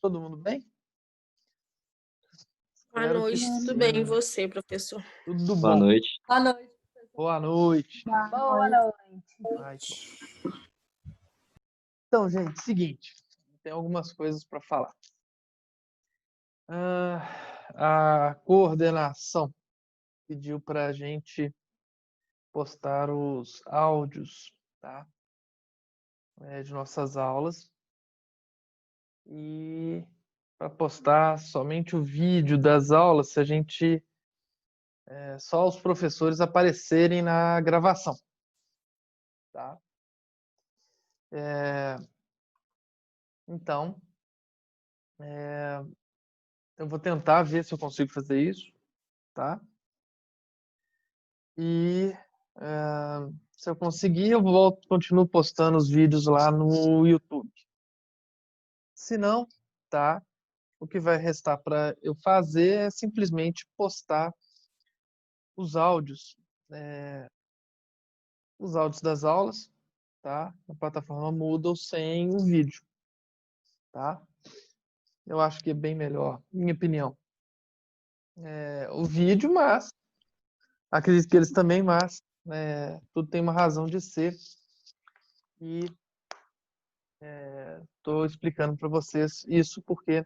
Todo mundo bem? Boa Espero que noite, tudo sim. bem? E você, professor? Tudo Boa bom. noite. Boa noite. Boa noite. Boa noite. Ai, então, gente, seguinte. Tem algumas coisas para falar. A coordenação pediu para a gente postar os áudios, tá? De nossas aulas. E para postar somente o vídeo das aulas, se a gente só os professores aparecerem na gravação, tá? Então, eu vou tentar ver se eu consigo fazer isso, tá? E se eu conseguir, eu continuo postando os vídeos lá no YouTube. Se não, tá? O que vai restar para eu fazer é simplesmente postar os áudios das aulas, tá? Na plataforma Moodle sem o vídeo, tá? Eu acho que é bem melhor, minha opinião. O vídeo, mas acredito que eles também, mas tudo tem uma razão de ser e estou explicando para vocês isso porque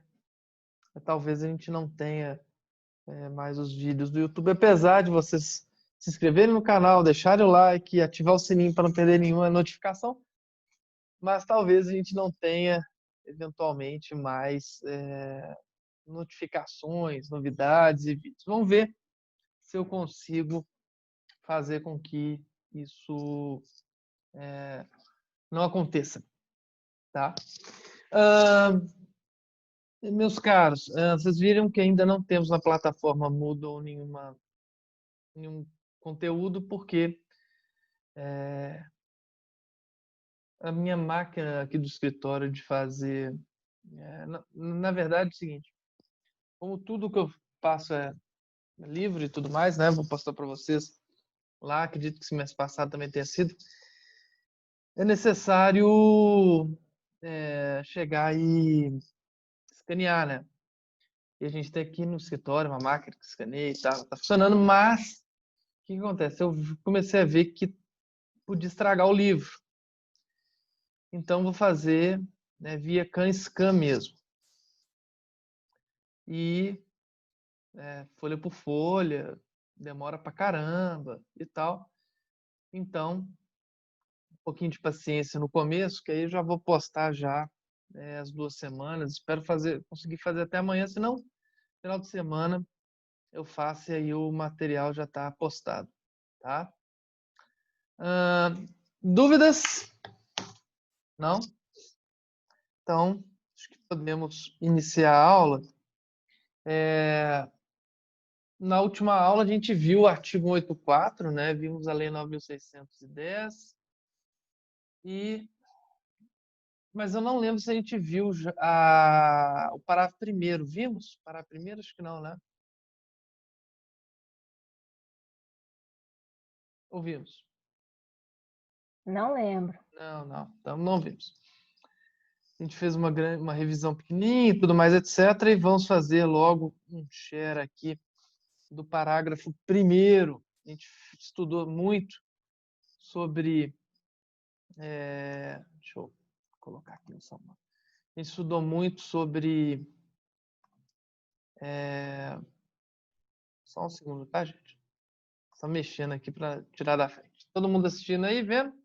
talvez a gente não tenha mais os vídeos do YouTube, apesar de vocês se inscreverem no canal, deixarem o like, ativar o sininho para não perder nenhuma notificação, mas talvez a gente não tenha eventualmente mais notificações, novidades e vídeos. Vamos ver se eu consigo fazer com que isso não aconteça, tá? Meus caros, vocês viram que ainda não temos na plataforma Moodle nenhum conteúdo, porque a minha máquina aqui do escritório de fazer... na verdade é o seguinte, como tudo que eu passo é livre e tudo mais, né? Vou postar para vocês lá, acredito que semestre passado também tenha sido. É necessário chegar e escanear, né? E a gente tem aqui no escritório uma máquina que escaneia e tal, tá funcionando, mas o que acontece? Eu comecei a ver que podia estragar o livro. Então vou fazer via CanScan mesmo. E folha por folha, demora pra caramba e tal. Então, um pouquinho de paciência no começo, que aí eu já vou postar já as 2 semanas. Espero conseguir fazer até amanhã, senão final de semana eu faço e aí o material já está postado, tá? Dúvidas? Não? Então, acho que podemos iniciar a aula. Na última aula a gente viu o artigo 184, né? Vimos a Lei 9.610 mas eu não lembro se a gente viu o parágrafo primeiro. Vimos? O parágrafo primeiro? Acho que não, né? Ouvimos? Não lembro. Não. Então não vimos. A gente fez uma revisão pequenininha e tudo mais, etc. E vamos fazer logo um share aqui do parágrafo primeiro. A gente estudou muito sobre... deixa eu colocar aqui no salão. A gente estudou muito sobre... Só um segundo, tá, gente? Só mexendo aqui para tirar da frente. Todo mundo assistindo aí, vendo?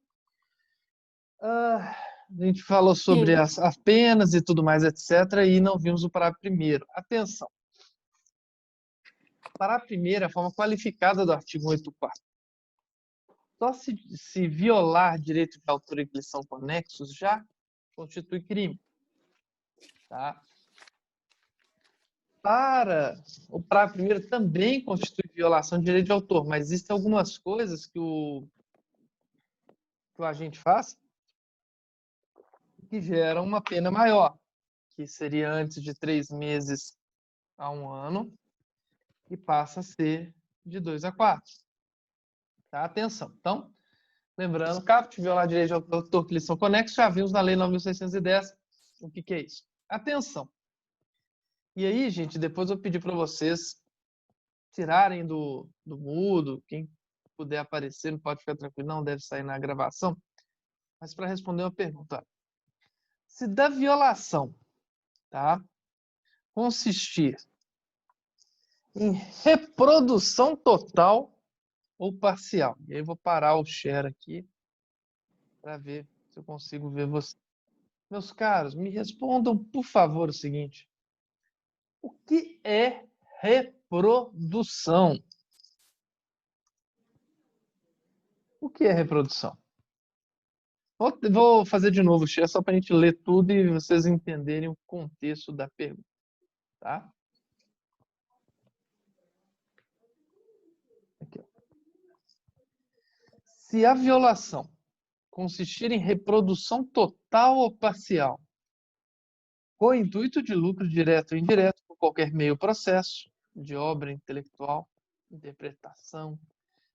A gente falou sobre as penas e tudo mais, etc. E não vimos o parágrafo primeiro. Atenção. O parágrafo primeiro é a forma qualificada do artigo 184. Só se violar direito de autor e que lhes são conexos já constitui crime. Tá? Para o parágrafo primeiro também constitui violação de direito de autor, mas existem algumas coisas que o agente faz que geram uma pena maior, que seria antes de 3 meses a 1 ano, e passa a ser de 2 a 4. Tá? Atenção. Então, lembrando, caput, violar direito de autor que lhes são conexos, já vimos na Lei 9.610 o que é isso. Atenção. E aí, gente, depois eu pedi para vocês tirarem do mudo, quem puder aparecer, não pode ficar tranquilo, não deve sair na gravação. Mas para responder uma pergunta, se da violação, tá, consistir em reprodução total ou parcial. E aí eu vou parar o share aqui para ver se eu consigo ver você. Meus caros, me respondam, por favor, o seguinte. O que é reprodução? O que é reprodução? Vou fazer de novo o share só para a gente ler tudo e vocês entenderem o contexto da pergunta, tá? Aqui, ó. Se a violação consistir em reprodução total ou parcial, com o intuito de lucro direto ou indireto, por qualquer meio ou processo, de obra intelectual, interpretação,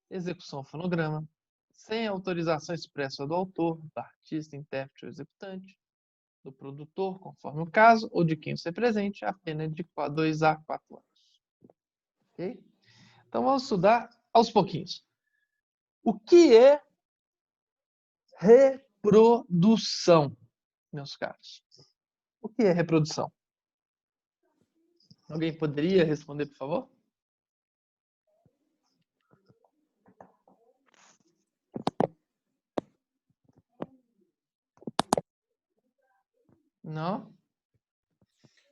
execução ou fonograma, sem autorização expressa do autor, do artista, intérprete ou executante, do produtor, conforme o caso, ou de quem o represente, a pena é de 2 a 4 anos. Ok? Então vamos estudar aos pouquinhos. O que é reprodução, meus caros? O que é reprodução? Alguém poderia responder, por favor? Não?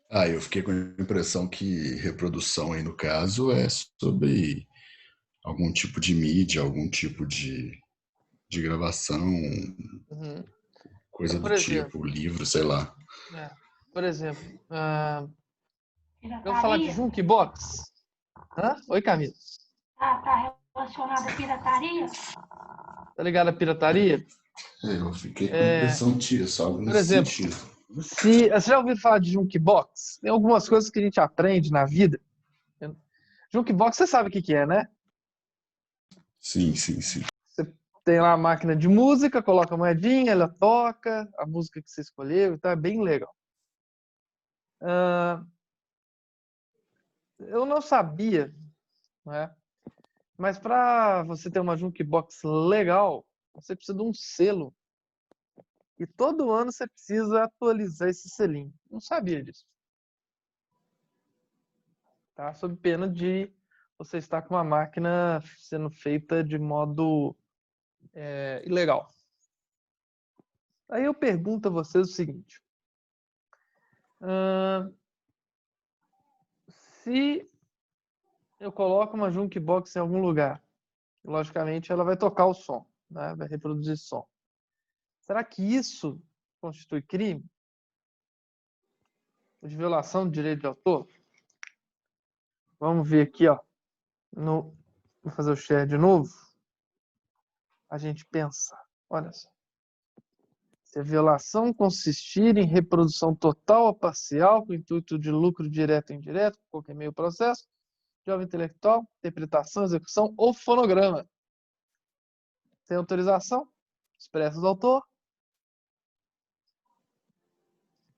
Eu fiquei com a impressão que reprodução aí no caso é sobre algum tipo de mídia, algum tipo de gravação, Uhum. coisa Por do exemplo, tipo, livro, sei lá. por exemplo, eu vou falar de Pirataria? Junkbox. Hã? Oi, Camila. Tá relacionado à pirataria? Tá ligado à pirataria? Eu fiquei com a impressão disso, algo Por nesse exemplo, sentido. você já ouviu falar de Junkbox? Tem algumas coisas que a gente aprende na vida. Junkbox, você sabe o que é, né? Sim. Você tem lá a máquina de música, coloca a moedinha, ela toca a música que você escolheu, então é bem legal. Eu não sabia, né? Mas para você ter uma Junkbox legal, você precisa de um selo. E todo ano você precisa atualizar esse selinho. Não sabia disso. Tá? Sob pena de você estar com uma máquina sendo feita de modo ilegal. Aí eu pergunto a vocês o seguinte. Se eu coloco uma Junkbox em algum lugar, logicamente ela vai tocar o som, né? Vai reproduzir som. Será que isso constitui crime de violação do direito de autor? Vamos ver aqui, ó. Vou fazer o share de novo. A gente pensa, olha só. Se a violação consistir em reprodução total ou parcial, com intuito de lucro direto ou indireto, por qualquer meio processo, de obra intelectual, interpretação, execução ou fonograma. Sem autorização, expressa do autor,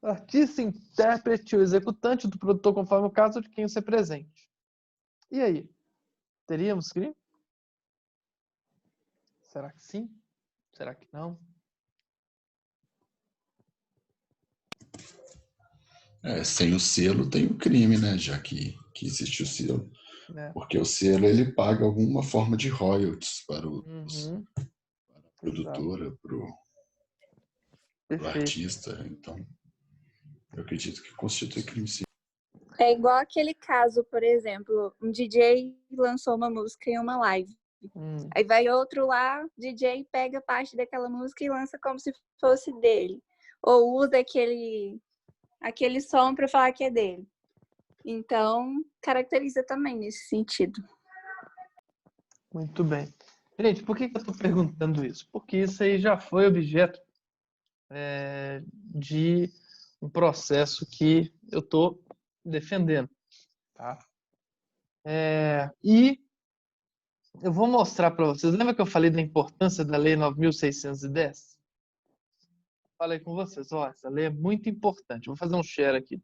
artista, intérprete ou executante do produtor, conforme o caso de quem o represente. E aí? Teríamos crime? Será que sim? Será que não? Sem o selo tem o crime, né? Já que existe o selo. Né? Porque o selo ele paga alguma forma de royalties para a produtora, para o artista. Então, eu acredito que constitui crime sim. É igual aquele caso, por exemplo, um DJ lançou uma música em uma live. Aí vai outro lá, DJ pega parte daquela música e lança como se fosse dele. Ou usa aquele som para falar que é dele. Então, caracteriza também nesse sentido. Muito bem. Gente, por que eu estou perguntando isso? Porque isso aí já foi objeto de um processo que eu estou defendendo. Tá? E eu vou mostrar para vocês. Lembra que eu falei da importância da Lei 9.610? Falei com vocês, ó, essa lei é muito importante. Vou fazer um share aqui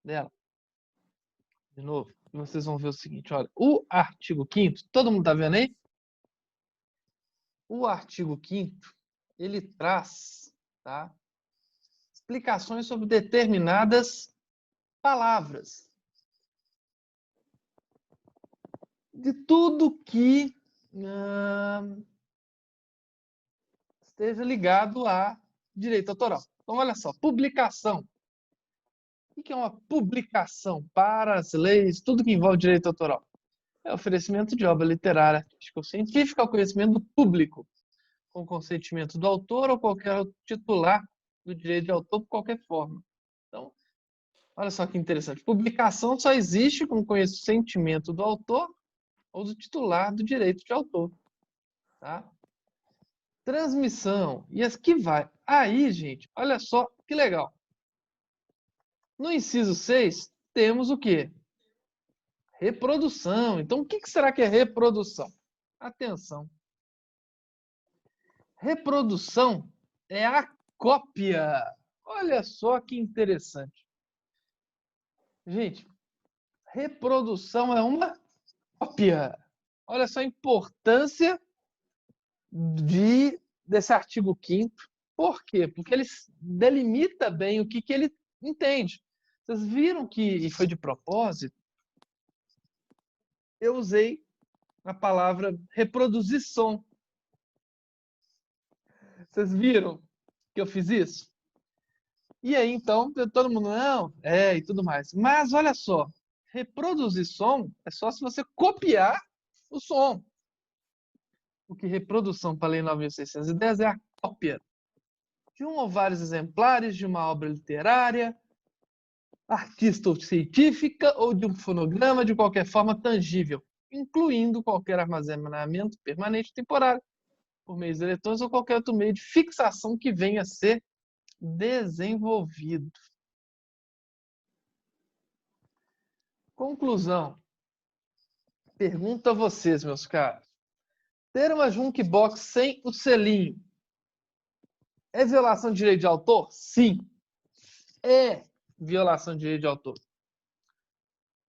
dela. de novo, e vocês vão ver o seguinte, olha, o artigo 5º, todo mundo está vendo aí? O artigo 5º, ele traz, tá, explicações sobre determinadas palavras. De tudo que esteja ligado a direito autoral. Então, olha só, publicação. O que é uma publicação para as leis, tudo que envolve direito autoral? É oferecimento de obra literária, artística ou científica ao conhecimento público, com consentimento do autor ou qualquer outro titular do direito de autor por qualquer forma. Então, olha só que interessante. Publicação só existe com consentimento do autor ou do titular do direito de autor. Tá? Transmissão. E aqui vai. Aí, gente, olha só que legal. No inciso 6, temos o quê? Reprodução. Então, o que será que é reprodução? Atenção. Reprodução é a cópia. Olha só que interessante. Gente, reprodução é uma cópia. Olha só a importância desse artigo 5º. Por quê? Porque ele delimita bem o que ele entende. Vocês viram que, e foi de propósito, eu usei a palavra reproduzir som. Vocês viram que eu fiz isso? E aí, então, todo mundo, não, e tudo mais. Mas, olha só, reproduzir som é só se você copiar o som. Porque reprodução para a Lei 9.610 é a cópia de um ou vários exemplares de uma obra literária, artista ou científica ou de um fonograma de qualquer forma tangível, incluindo qualquer armazenamento permanente temporário, por meios eletrônicos ou qualquer outro meio de fixação que venha a ser desenvolvido. Conclusão. Pergunto a vocês, meus caros. Ter uma Junkbox sem o selinho é violação de direito de autor? Sim. É violação de direito de autor.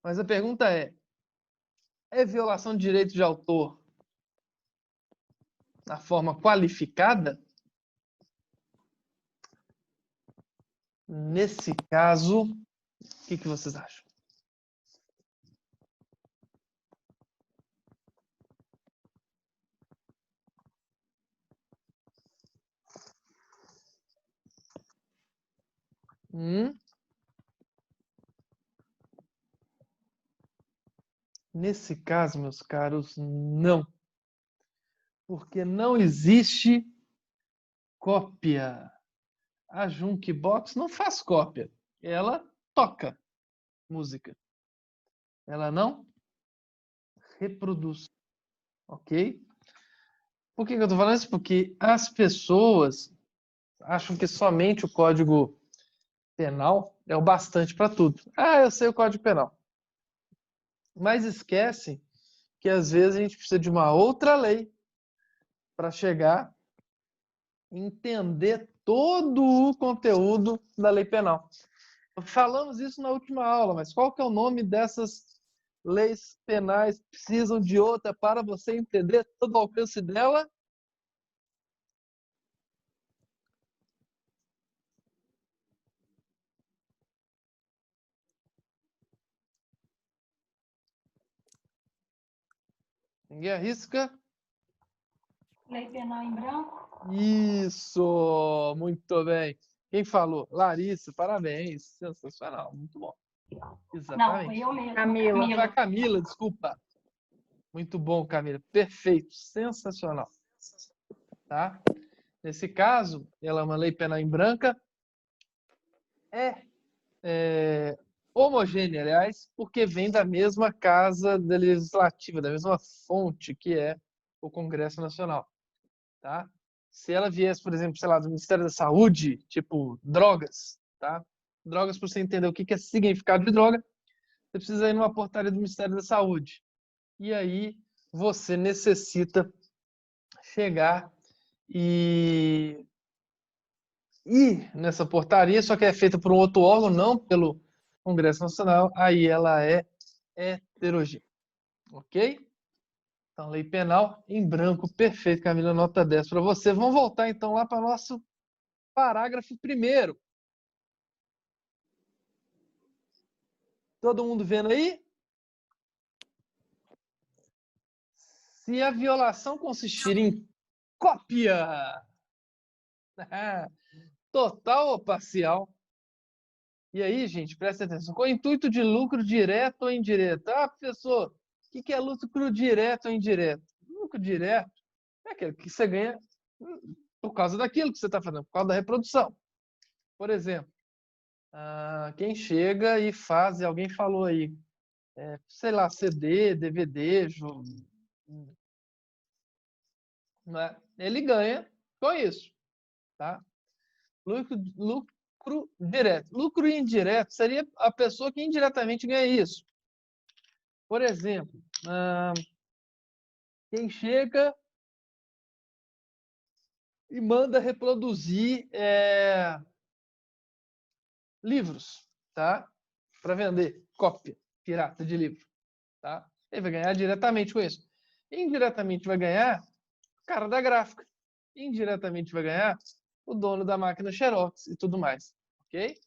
Mas a pergunta é violação de direito de autor na forma qualificada? Nesse caso, o que vocês acham? Nesse caso, meus caros, não. Porque não existe cópia. A Junkbox não faz cópia. Ela toca música. Ela não reproduz. Ok? Por que eu estou falando isso? Porque as pessoas acham que somente o Código Penal é o bastante para tudo. Eu sei o Código Penal. Mas esquecem que às vezes a gente precisa de uma outra lei para chegar e entender todo o conteúdo da lei penal. Falamos isso na última aula, mas qual que é o nome dessas leis penais que precisam de outra para você entender todo o alcance dela? Ninguém arrisca? Lei penal em branco? Isso! Muito bem. Quem falou? Larissa, parabéns. Sensacional, muito bom. Exatamente. Não, foi eu mesmo. Camila. Foi a Camila, desculpa. Muito bom, Camila. Perfeito, sensacional. Tá? Nesse caso, ela é uma lei penal em branca. É homogênea, aliás, porque vem da mesma casa legislativa, da mesma fonte que é o Congresso Nacional. Tá? Se ela viesse, por exemplo, sei lá, do Ministério da Saúde, tipo drogas, tá? Drogas, para você entender o que é significado de droga, você precisa ir numa portaria do Ministério da Saúde. E aí você necessita chegar e ir nessa portaria, só que é feita por um outro órgão, não pelo Congresso Nacional, aí ela é heterogêneo. Ok? Então, lei penal em branco, perfeito, Camila, nota 10 para você. Vamos voltar, então, lá para o nosso parágrafo 1º. Todo mundo vendo aí? Se a violação consistir em cópia, total ou parcial. E aí, gente, presta atenção. Com o intuito de lucro direto ou indireto. Ah, professor, o que é lucro direto ou indireto? Lucro direto é aquele que você ganha por causa daquilo que você está fazendo, por causa da reprodução. Por exemplo, quem chega e faz, e alguém falou aí, sei lá, CD, DVD, jogo, né? Ele ganha com isso, tá? Lucro direto. Lucro indireto seria a pessoa que indiretamente ganha isso. Por exemplo, quem chega e manda reproduzir livros, tá? Para vender, cópia pirata de livro, tá? Ele vai ganhar diretamente com isso. Indiretamente vai ganhar o cara da gráfica. Indiretamente vai ganhar o dono da máquina Xerox e tudo mais, ok?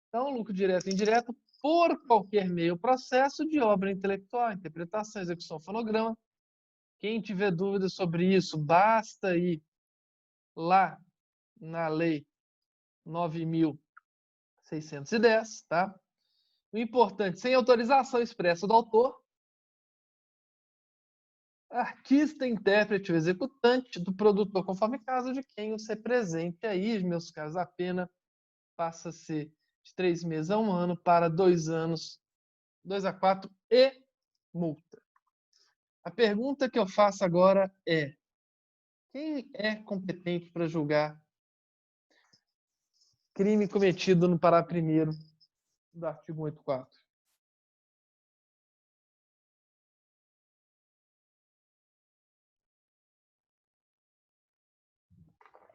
Então, lucro direto e indireto por qualquer meio processo de obra intelectual, interpretação, execução, fonograma. Quem tiver dúvidas sobre isso, basta ir lá na lei 9.610, tá? O importante, sem autorização expressa do autor, artista, intérprete ou executante do produtor, conforme caso de quem o se represente. Aí, meus caros, a pena passa a ser de 3 meses a 1 ano para 2 anos, 2 a 4 e multa. A pergunta que eu faço agora é: quem é competente para julgar crime cometido no parágrafo 1º do artigo 184?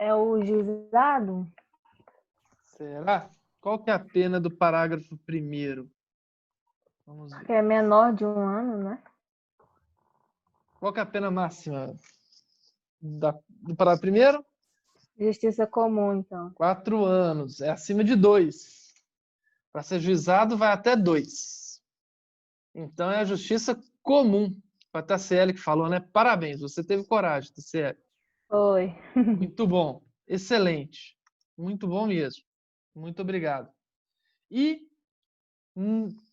É o juizado? Será? Qual que é a pena do parágrafo 1º? Vamos ver. Que é menor de 1 ano, né? Qual que é a pena máxima do parágrafo 1º? Justiça comum, então. 4 anos. É acima de 2. Para ser juizado, vai até 2. Então, é a justiça comum. Foi a TCL que falou, né? Parabéns, você teve coragem, TCL. Foi. Muito bom. Excelente. Muito bom mesmo. Muito obrigado. E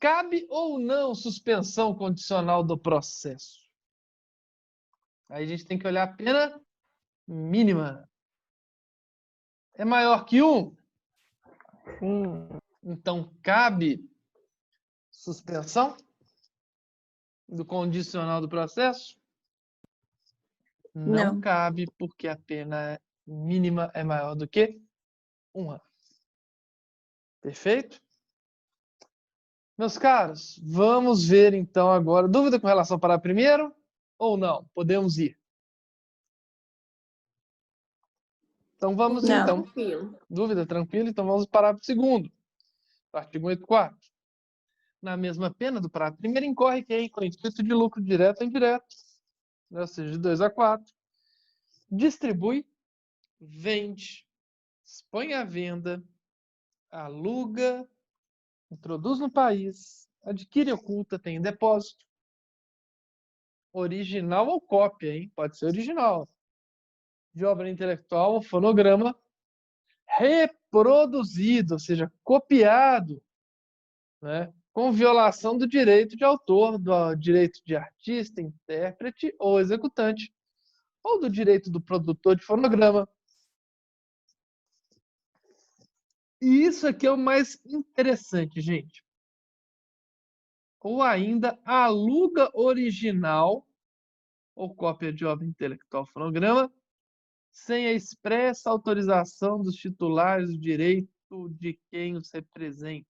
cabe ou não suspensão condicional do processo? Aí a gente tem que olhar a pena mínima. É maior que 1? Sim. Então, cabe suspensão do condicional do processo? Não Não. cabe, porque a pena mínima é maior do que 1 ano. Perfeito? Meus caros, vamos ver então agora. Dúvida com relação ao parágrafo 1º ou não? Podemos ir. Então vamos Não. então. Tranquilo. Dúvida? Tranquilo? Então vamos para o parágrafo 2º. Artigo 184. Na mesma pena do parágrafo 1º incorre quem? Com intuito de lucro direto ou indireto, ou seja, de 2 a 4, distribui, vende, expõe à venda, aluga, introduz no país, adquire, oculta, tem em depósito, original ou cópia, hein? Pode ser original, de obra intelectual ou fonograma, reproduzido, ou seja, copiado, né? Com violação do direito de autor, do direito de artista, intérprete ou executante, ou do direito do produtor de fonograma. E isso aqui é o mais interessante, gente. Ou ainda aluga original ou cópia de obra intelectual fonograma sem a expressa autorização dos titulares do direito de quem os represente.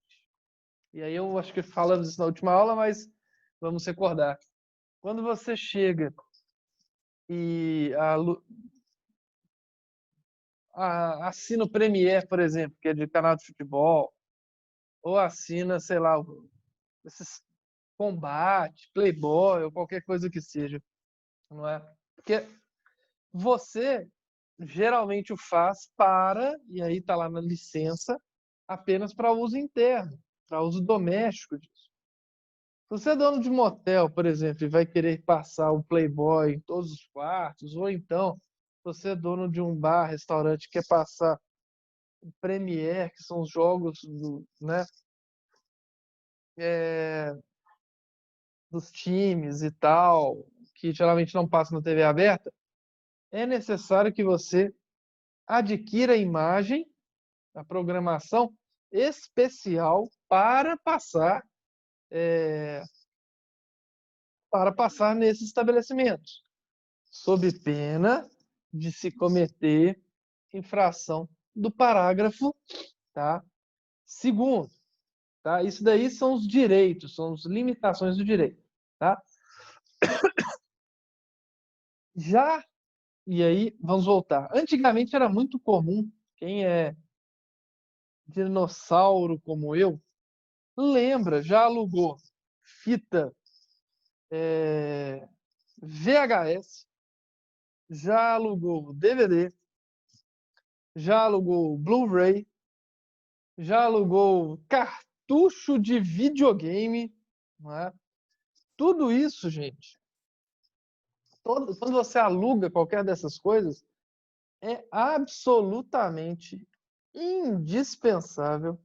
E aí eu acho que falamos isso na última aula, mas vamos recordar. Quando você chega e assina o Premiere, por exemplo, que é de canal de futebol, ou assina, sei lá, esses Combate, Playboy ou qualquer coisa que seja, não é? Porque você geralmente o faz e aí está lá na licença, apenas para uso interno, para uso doméstico disso. Se você é dono de motel, por exemplo, e vai querer passar o Playboy em todos os quartos, ou então se você é dono de um bar, restaurante, e quer passar o Premiere, que são os jogos né, dos times e tal, que geralmente não passam na TV aberta, é necessário que você adquira a imagem, a programação especial para passar nesses estabelecimentos, sob pena de se cometer infração do parágrafo, tá? Segundo, tá? Isso daí são os direitos, são as limitações do direito, tá? Já, e aí vamos voltar. Antigamente era muito comum, quem é dinossauro como eu, lembra, já alugou fita VHS, já alugou DVD, já alugou Blu-ray, já alugou cartucho de videogame, não é? Tudo isso, gente, quando você aluga qualquer dessas coisas, é absolutamente indispensável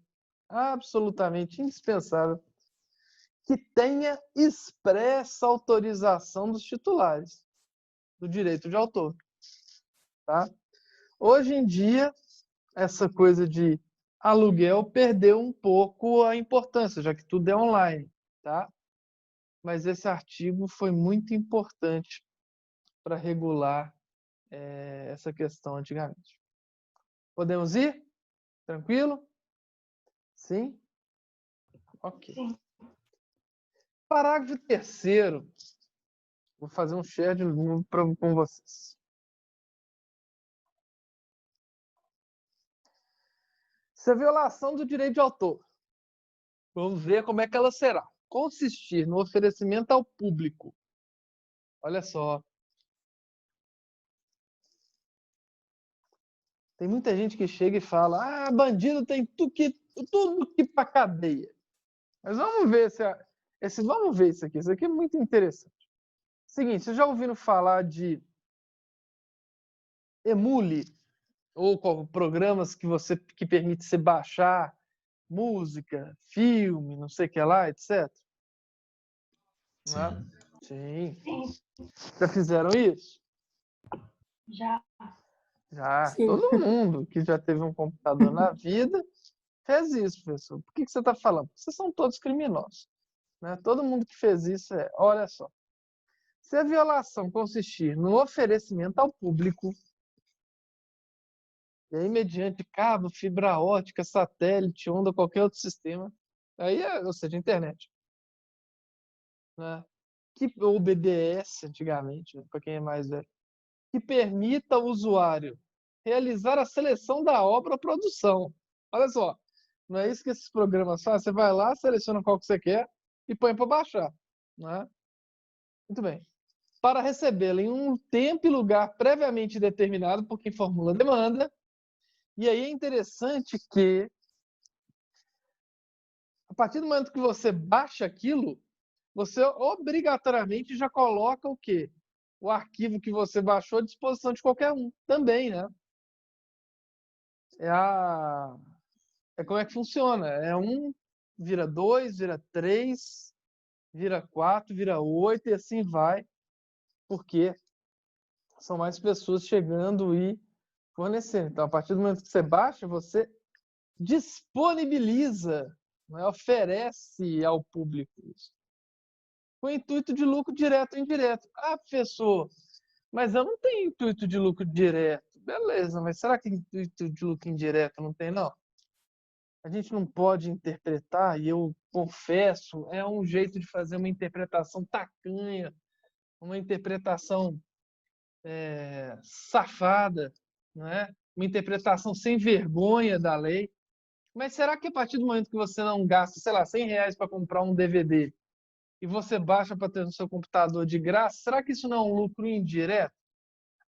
que tenha expressa autorização dos titulares do direito de autor, tá? Hoje em dia, essa coisa de aluguel perdeu um pouco a importância, já que tudo é online, tá? Mas esse artigo foi muito importante para regular essa questão antigamente. Podemos ir? Tranquilo? Sim? Ok. Sim. Parágrafo 3º. Vou fazer um share de novo com vocês. Se a violação do direito de autor, vamos ver como é que ela será, consistir no oferecimento ao público. Olha só. Tem muita gente que chega e fala: bandido tem tudo que ir pra cadeia. Mas vamos ver vamos ver isso aqui. Isso aqui é muito interessante. Seguinte, vocês já ouviram falar de Emule? Ou programas que permite você baixar música, filme, não sei o que lá, etc. Sim. Não é? Sim. Sim, Já fizeram isso? já. Já. Sim. Todo mundo que já teve um computador na vida fez isso, professor. Por que você está falando? Porque vocês são todos criminosos. Né? Todo mundo que fez isso olha só. Se a violação consistir no oferecimento ao público, e aí mediante cabo, fibra ótica, satélite, onda, qualquer outro sistema, aí ou seja, internet. Né? Ou BBS, antigamente, né? Para quem é mais velho, que permita ao usuário realizar a seleção da obra ou produção. Olha só, não é isso que esses programas fazem? Você vai lá, seleciona qual que você quer e põe para baixar. Né? Muito bem. Para recebê-la em um tempo e lugar previamente determinado por quem formula a demanda. E aí é interessante que, a partir do momento que você baixa aquilo, você obrigatoriamente já coloca o quê? O arquivo que você baixou à disposição de qualquer um também, né? É como é que funciona. É 1, vira 2, vira 3, vira 4, vira 8 e assim vai, porque são mais pessoas chegando e fornecendo. Então, a partir do momento que você baixa, você disponibiliza, né? Oferece ao público isso. Com o intuito de lucro direto ou indireto. Professor, mas eu não tenho intuito de lucro direto. Beleza, mas será que intuito de lucro indireto não tem, não? A gente não pode interpretar, e eu confesso, é um jeito de fazer uma interpretação tacanha, uma interpretação safada, não é? Uma interpretação sem vergonha da lei. Mas será que a partir do momento que você não gasta, sei lá, R$100 para comprar um DVD, e você baixa para ter no seu computador de graça, será que isso não é um lucro indireto?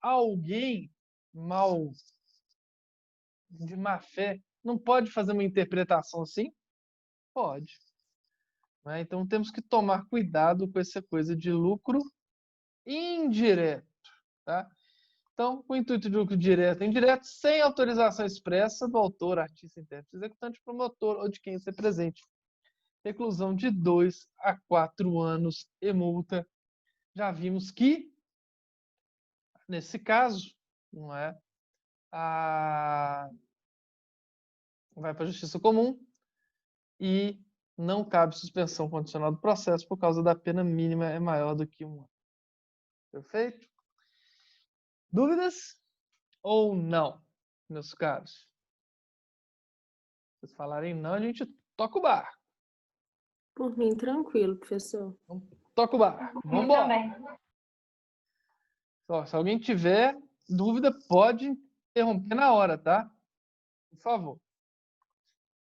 Alguém de má fé não pode fazer uma interpretação assim? Pode. Né? Então temos que tomar cuidado com essa coisa de lucro indireto. Tá? Então, com o intuito de lucro direto e indireto, sem autorização expressa do autor, artista, intérprete, executante, promotor ou de quem se presente. Reclusão de 2 a 4 anos e multa. Já vimos que, nesse caso, não é, vai para a Justiça Comum e não cabe suspensão condicional do processo por causa da pena mínima é maior do que 1 ano. Perfeito? Dúvidas ou não, meus caros? Se vocês falarem não, a gente toca o bar. Por mim, tranquilo, professor. Toca o bar. Vamos embora. Se alguém tiver dúvida, pode interromper na hora, tá? Por favor.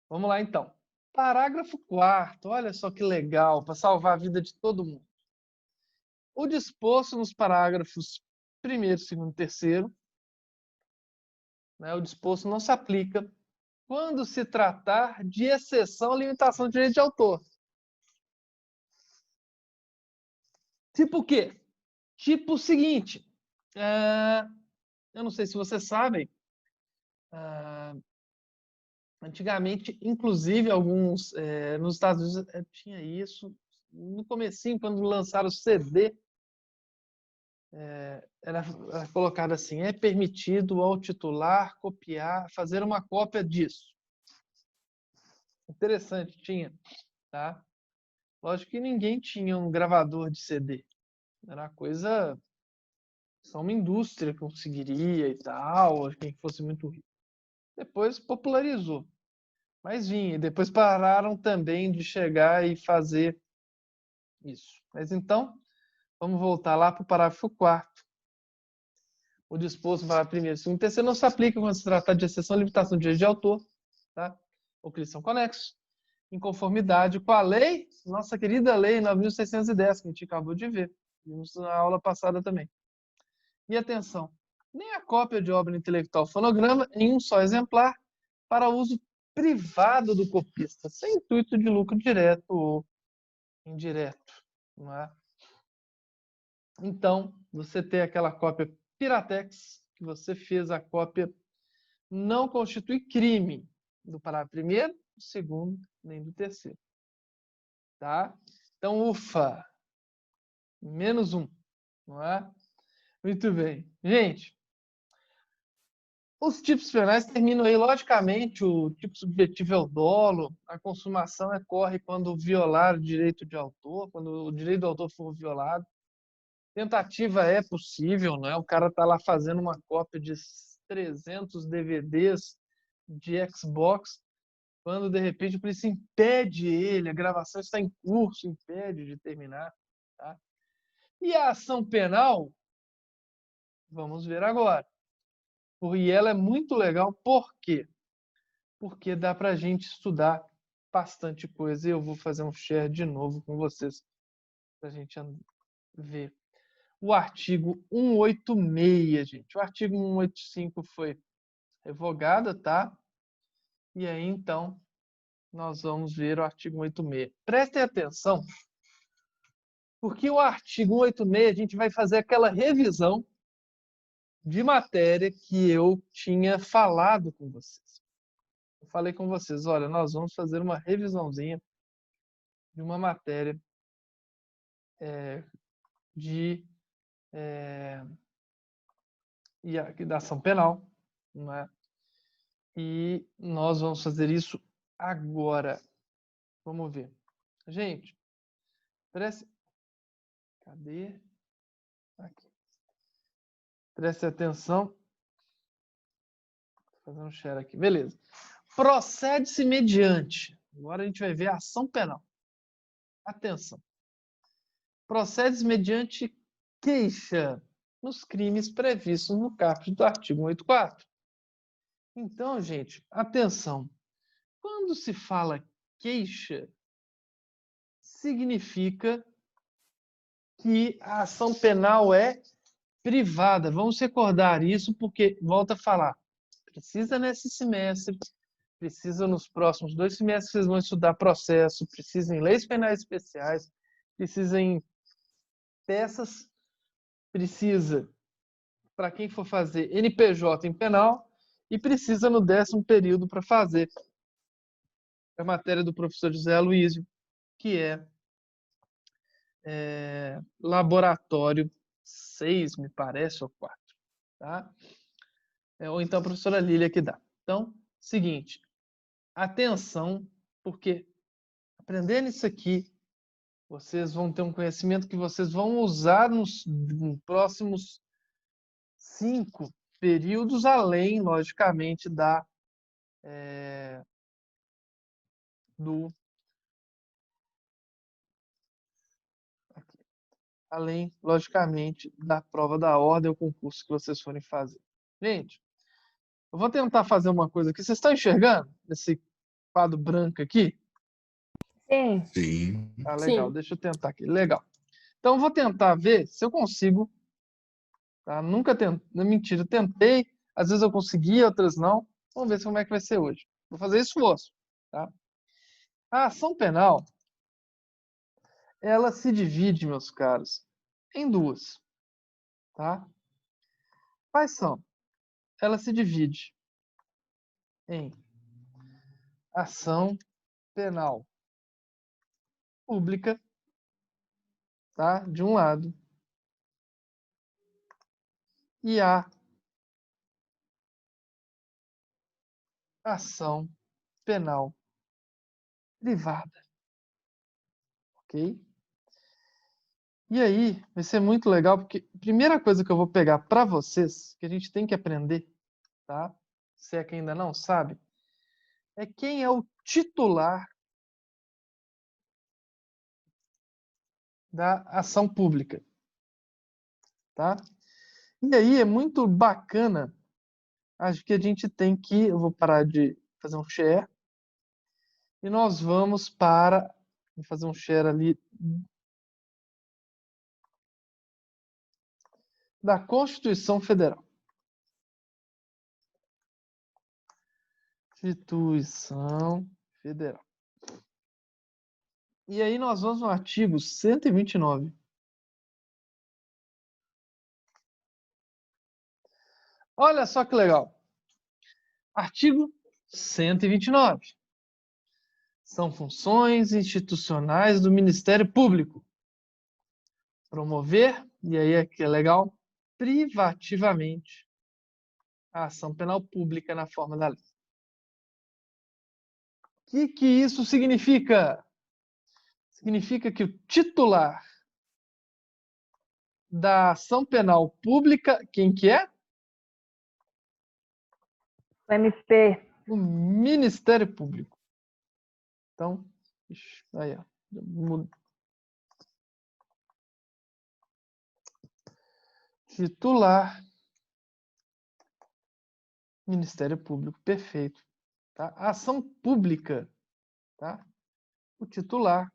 Vamos lá, então. Parágrafo 4º. Olha só que legal, para salvar a vida de todo mundo. O disposto nos parágrafos 1º, 2º e 3º, né, o disposto não se aplica quando se tratar de exceção à limitação de direito de autor. Tipo o quê? Tipo o seguinte, eu não sei se vocês sabem, antigamente, inclusive, alguns, nos Estados Unidos tinha isso, no comecinho, quando lançaram o CD, era colocado assim, é permitido ao titular copiar, fazer uma cópia disso. Interessante, tinha, tá? Lógico que ninguém tinha um gravador de CD. Era uma coisa, só uma indústria conseguiria e tal, quem fosse muito rico. Depois popularizou. Mas vinha. Depois pararam também de chegar e fazer isso. Mas então, vamos voltar lá para o parágrafo 4º. O disposto para primeiro, segundo e terceiro não se aplica quando se trata de exceção ou limitação de direito de autor, tá? Ou que eles são conexos, em conformidade com a lei, nossa querida lei 9.610, que a gente acabou de ver. Vimos na aula passada também. E atenção, nem a cópia de obra intelectual fonograma em um só exemplar para uso privado do copista, sem intuito de lucro direto ou indireto. Não é? Então, você tem aquela cópia Piratex, que você fez a cópia, não constitui crime do parágrafo 1º, do 2º, nem do 3º. Tá? Então, ufa! Menos 1. Não é? Muito bem. Gente, os tipos penais terminam aí, logicamente, o tipo subjetivo é o dolo, a consumação ocorre quando violar o direito de autor, quando o direito do autor for violado. Tentativa é possível, não é? O cara está lá fazendo uma cópia de 300 DVDs de Xbox, quando de repente a polícia impede ele, a gravação está em curso, impede de terminar. Tá? E a ação penal, vamos ver agora. E ela é muito legal, por quê? Porque dá para a gente estudar bastante coisa. E eu vou fazer um share de novo com vocês, para a gente ver. O artigo 186, gente. O artigo 185 foi revogado, tá? E aí, então, nós vamos ver o artigo 186. Prestem atenção, porque o artigo 186, a gente vai fazer aquela revisão de matéria que eu tinha falado com vocês. Eu falei com vocês, olha, nós vamos fazer uma revisãozinha de uma matéria da ação penal, não é? E nós vamos fazer isso agora. Vamos ver. Gente, preste... Cadê? Aqui. Preste atenção. Vou fazer um share aqui. Beleza. Procede-se mediante. Agora a gente vai ver a ação penal. Atenção. Procede-se mediante queixa nos crimes previstos no caput do artigo 184. Então, gente, atenção. Quando se fala queixa, significa que a ação penal é privada. Vamos recordar isso porque, volta a falar, precisa nesse semestre, precisa nos próximos 2 semestres, vocês vão estudar processo, precisa em leis penais especiais, precisa em peças, precisa para quem for fazer NPJ em penal e precisa no 10º período para fazer a matéria do professor José Aloísio, que é laboratório 6, me parece, ou 4. Tá? Ou então a professora Lília que dá. Então, seguinte, atenção, porque aprendendo isso aqui, vocês vão ter um conhecimento que vocês vão usar nos próximos 5 períodos, além, logicamente, além, logicamente, da prova da ordem ou concurso que vocês forem fazer. Gente, eu vou tentar fazer uma coisa aqui. Vocês estão enxergando esse quadro branco aqui? Sim. Sim. Ah, legal. Sim. Deixa eu tentar aqui. Legal. Então, eu vou tentar ver se eu consigo. Tá? Nunca tentei. Mentira, eu tentei. Às vezes eu consegui, outras não. Vamos ver como é que vai ser hoje. Vou fazer esforço. Tá? A ação penal, ela se divide, meus caros, em 2. Tá? Quais são? Ela se divide em ação penal pública, tá? De um lado, e a ação penal privada, ok? E aí, vai ser muito legal, porque a primeira coisa que eu vou pegar para vocês, que a gente tem que aprender, tá? Se é que ainda não sabe, é quem é o titular da ação pública, tá? E aí é muito bacana, acho que a gente tem que, eu vou parar de fazer um share, e nós vamos vou fazer um share ali da Constituição Federal. Constituição Federal. E aí nós vamos no artigo 129. Olha só que legal. Artigo 129. São funções institucionais do Ministério Público. Promover, e aí é que é legal, privativamente a ação penal pública na forma da lei. O que isso significa? Significa que o titular da ação penal pública, quem que é? O MP. O Ministério Público. Então, aí, ó. Titular, Ministério Público, perfeito. Tá? Ação pública, tá? O titular.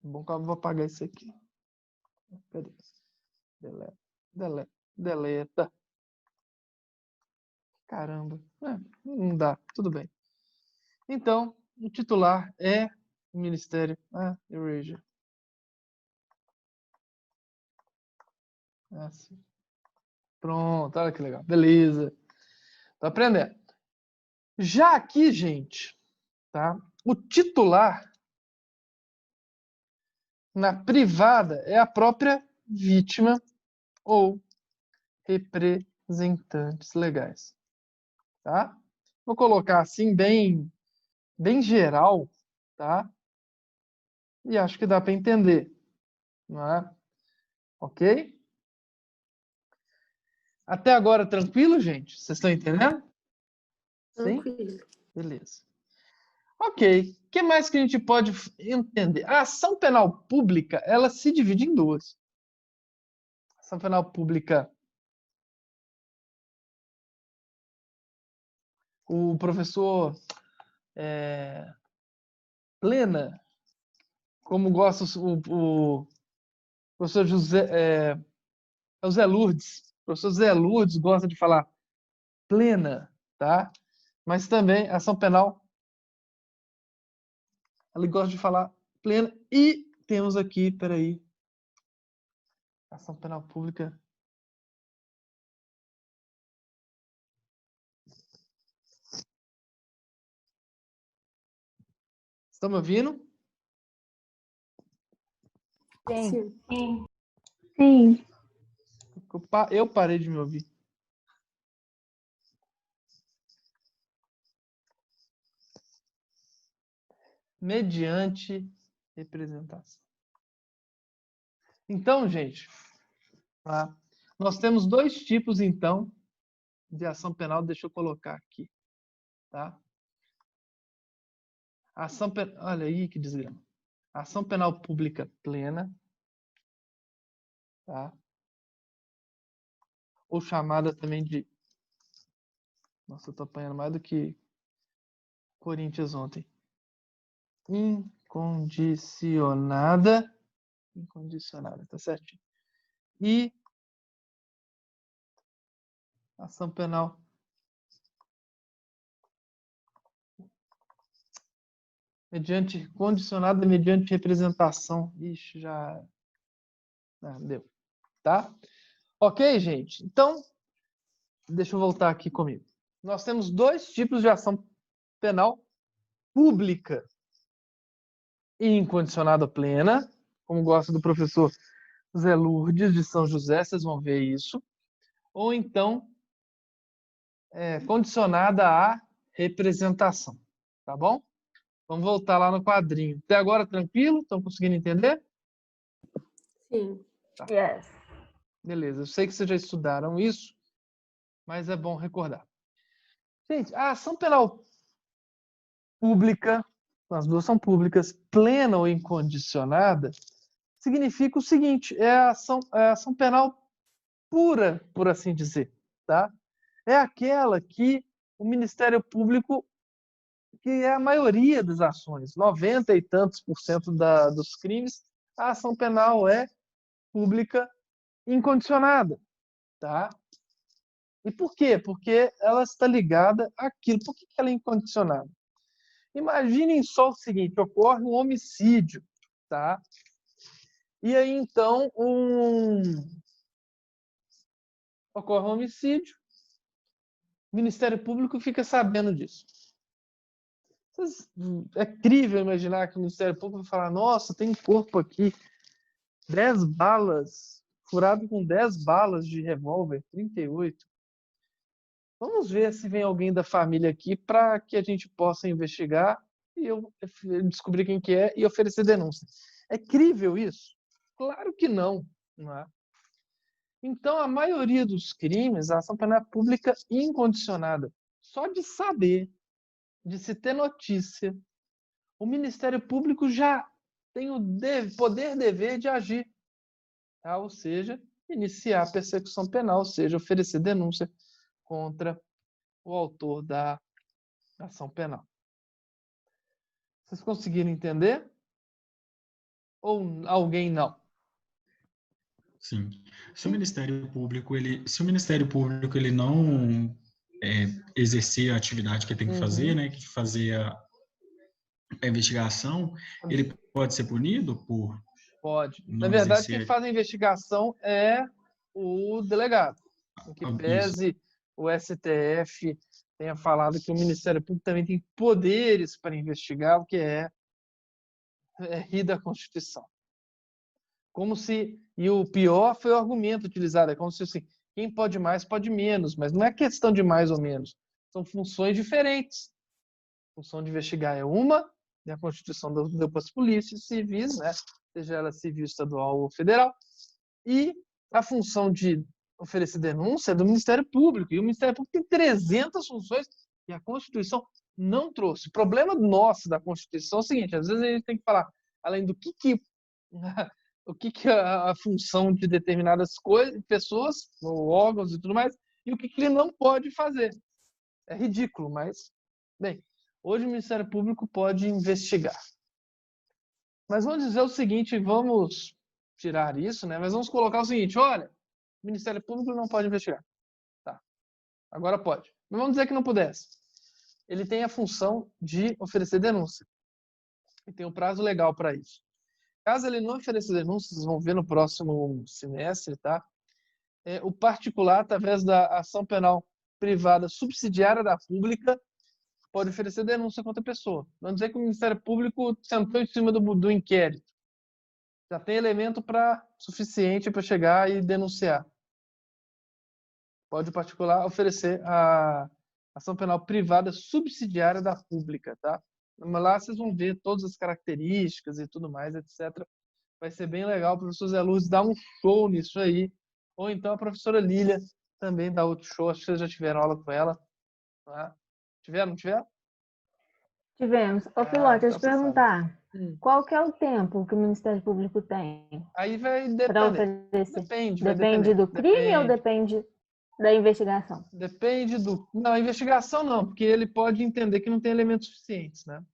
Bom, que eu vou apagar isso aqui. Cadê? Deleta. Caramba. Não dá, tudo bem. Então, o titular é o Ministério. Erasure. Assim. Pronto, olha que legal. Beleza. Tô aprendendo. Já aqui, gente, tá? O titular na privada é a própria vítima ou representantes legais, tá? Vou colocar assim bem geral, tá? E acho que dá para entender, não é? Ok? Até agora tranquilo, gente? Vocês estão entendendo? Sim? Tranquilo. Beleza. Ok. O que mais que a gente pode entender? A ação penal pública, ela se divide em 2. A ação penal pública, o professor Plena, como gosta o Professor o Zé Lourdes. O professor Zé Lourdes gosta de falar plena, tá? Mas também ação penal, ele gosta de falar plena. E temos aqui, peraí, ação penal pública. Estão me ouvindo? Sim. Sim. Sim. Sim. Eu parei de me ouvir. Mediante representação. Então, gente, tá? Nós temos dois tipos, então, de ação penal. Deixa eu colocar aqui, tá? Ação penal, olha aí que desgrama. Ação penal pública plena, tá? Ou chamada também de... Nossa, eu tô apanhando mais do que Corinthians ontem. Incondicionada, tá certinho. E ação penal mediante condicionada, mediante representação. Ixi, já deu, tá? Ok, gente? Então, deixa eu voltar aqui comigo. Nós temos dois tipos de ação penal pública e incondicionada plena, como gosta do professor Zé Lourdes de São José, vocês vão ver isso. Ou então, condicionada à representação, tá bom? Vamos voltar lá no quadrinho. Até agora, tranquilo? Estão conseguindo entender? Sim. Tá. Yes. Beleza, eu sei que vocês já estudaram isso, mas é bom recordar. Gente, a ação penal pública, as duas são públicas, plena ou incondicionada, significa o seguinte, é a ação penal pura, por assim dizer, tá? É aquela que o Ministério Público, que é a maioria das ações, 90 e tantos % dos crimes, a ação penal é pública incondicionada, tá? E por quê? Porque ela está ligada àquilo. Por que ela é incondicionada? Imaginem só o seguinte, ocorre um homicídio, tá? E aí, então, ocorre um homicídio, o Ministério Público fica sabendo disso. É crível imaginar que o Ministério Público vai falar, nossa, tem um corpo aqui, 10 balas, furado com 10 balas de revólver, 38. Vamos ver se vem alguém da família aqui para que a gente possa investigar e eu descobrir quem que é e oferecer denúncia. É crível isso? Claro que não, não é? Então, a maioria dos crimes, a ação penal pública incondicionada. Só de saber, de se ter notícia, o Ministério Público já tem o poder-dever de agir. Tá? Ou seja, iniciar a persecução penal, ou seja, oferecer denúncia contra o autor da ação penal. Vocês conseguiram entender? Ou alguém não? Sim. Se o Ministério Público ele não exercer a atividade que ele tem que fazer, né, que fazer a investigação, ele pode ser punido por Pode. não Na verdade, exercer... quem faz a investigação é o delegado. Em que pese o STF tenha falado que o Ministério Público também tem poderes para investigar, o que é rir da Constituição. Como se... E o pior foi o argumento utilizado. É como se assim, quem pode mais, pode menos. Mas não é questão de mais ou menos. São funções diferentes. A função de investigar é uma, e a Constituição deu para as polícias civis, né? Seja ela civil, estadual ou federal. E a função de oferecer denúncia é do Ministério Público. E o Ministério Público tem 300 funções que a Constituição não trouxe. O problema nosso da Constituição é o seguinte, às vezes a gente tem que falar, além do que o que a função de determinadas coisas, pessoas, ou órgãos e tudo mais, e o que ele não pode fazer. É ridículo, mas, bem, hoje o Ministério Público pode investigar. Mas vamos dizer o seguinte, vamos tirar isso, né? Mas vamos colocar o seguinte, olha, o Ministério Público não pode investigar. Tá. Agora pode. Mas vamos dizer que não pudesse. Ele tem a função de oferecer denúncia. E tem um prazo legal para isso. Caso ele não ofereça denúncia, vocês vão ver no próximo semestre, tá? O particular, através da ação penal privada subsidiária da pública, pode oferecer denúncia contra a pessoa. Vamos dizer que o Ministério Público sentou em cima do inquérito. Já tem elemento suficiente para chegar e denunciar. Pode o particular oferecer a ação penal privada subsidiária da pública, tá? Mas lá vocês vão ver todas as características e tudo mais, etc. Vai ser bem legal. O professor Zé Luz dá um show nisso aí. Ou então a professora Lília também dá outro show. Acho que vocês já tiveram aula com ela. Tá? Tiveram, não tiveram? Tivemos. Ô, Filó, deixa eu te perguntar. Qual que é o tempo que o Ministério Público tem? Aí vai Para depender. oferecer? Depende do crime ou depende da investigação? Depende do... Não, investigação não, porque ele pode entender que não tem elementos suficientes, né?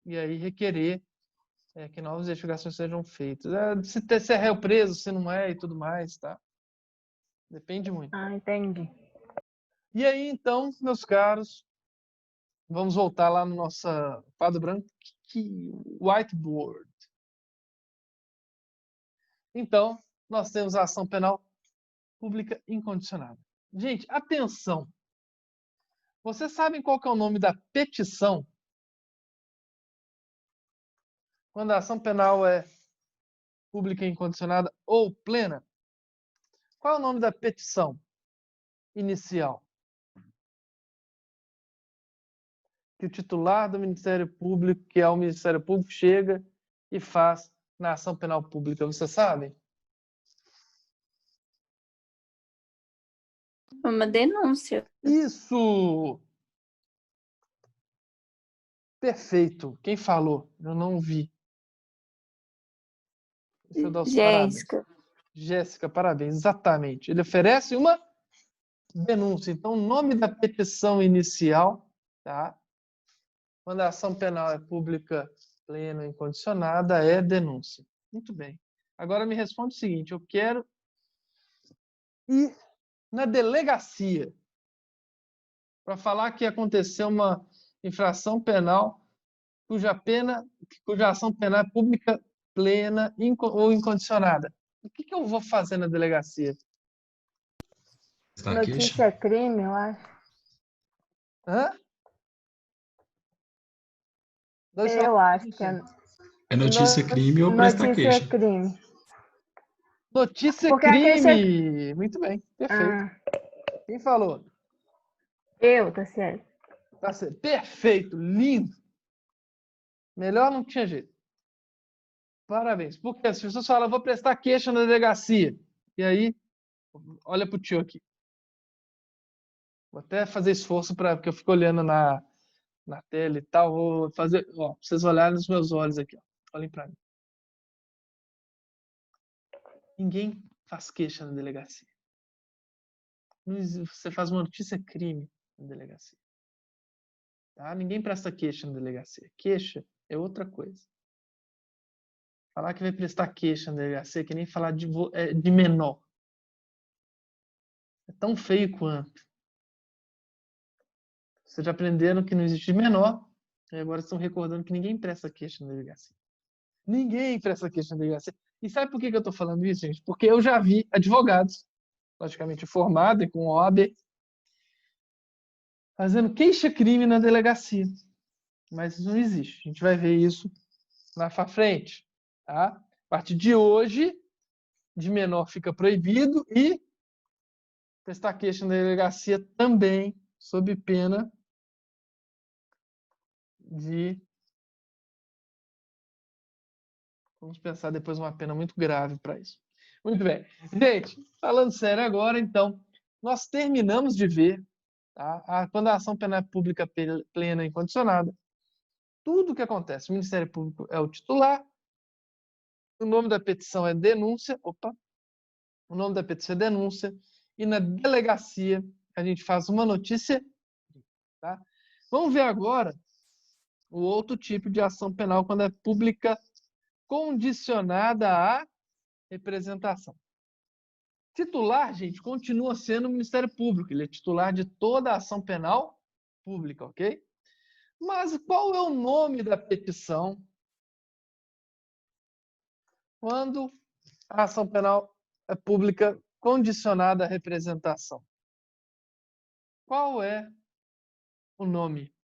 E aí requerer que novas investigações sejam feitas. Se é réu preso, se não é e tudo mais, tá? Depende muito. Ah, entendi. E aí, então, meus caros, vamos voltar lá no nosso quadro branco, whiteboard. Então, nós temos a ação penal pública incondicionada. Gente, atenção! Vocês sabem qual que é o nome da petição? Quando a ação penal é pública incondicionada ou plena? Qual é o nome da petição inicial? Que o titular do Ministério Público, que é o Ministério Público, chega e faz na ação penal pública. Vocês sabem? Uma denúncia. Isso! Perfeito. Quem falou? Eu não vi. Deixa eu dar os Jéssica. parabéns. Jéssica, parabéns. Exatamente. Ele oferece uma denúncia. Então, o nome da petição inicial, tá? Quando a ação penal é pública, plena, incondicionada, é denúncia. Muito bem. Agora me responde o seguinte, eu quero ir na delegacia para falar que aconteceu uma infração penal cuja ação penal é pública, plena ou incondicionada. O que eu vou fazer na delegacia? Notícia crime, eu acho. Hã? Eu acho que é notícia crime ou prestar queixa. Notícia crime. Notícia Porque crime! Muito bem, perfeito. Quem falou? Eu, tá certo. Tá certo. Perfeito, lindo. Melhor não tinha jeito. Parabéns. Porque as pessoas falam, vou prestar queixa na delegacia. E aí, olha pro tio aqui. Vou até fazer esforço porque eu fico olhando na tela e tal. Vou fazer, ó, pra vocês olharem nos meus olhos aqui. Ó. Olhem pra mim. Ninguém faz queixa na delegacia. Você faz uma notícia crime na delegacia. Tá? Ninguém presta queixa na delegacia. Queixa é outra coisa. Falar que vai prestar queixa na delegacia é que nem falar de menor. É tão feio quanto. Vocês já aprenderam que não existe menor, e agora estão recordando que ninguém presta queixa na delegacia. Ninguém presta queixa na delegacia. E sabe por que eu estou falando isso, gente? Porque eu já vi advogados, logicamente formados e com OAB, fazendo queixa-crime na delegacia. Mas isso não existe. A gente vai ver isso lá para frente. Tá? A partir de hoje, de menor fica proibido e prestar queixa na delegacia também, sob pena de... Vamos pensar depois uma pena muito grave para isso. Muito bem. Gente, falando sério agora, então, nós terminamos de ver, tá? Quando a ação penal é pública plena e incondicionada, tudo o que acontece, o Ministério Público é o titular, o nome da petição é denúncia, o nome da petição é denúncia, e na delegacia a gente faz uma notícia, tá? Vamos ver agora o outro tipo de ação penal quando é pública condicionada a representação. Titular, gente, continua sendo o Ministério Público. Ele é titular de toda a ação penal pública, ok? Mas qual é o nome da petição quando a ação penal é pública condicionada à representação? Qual é o nome?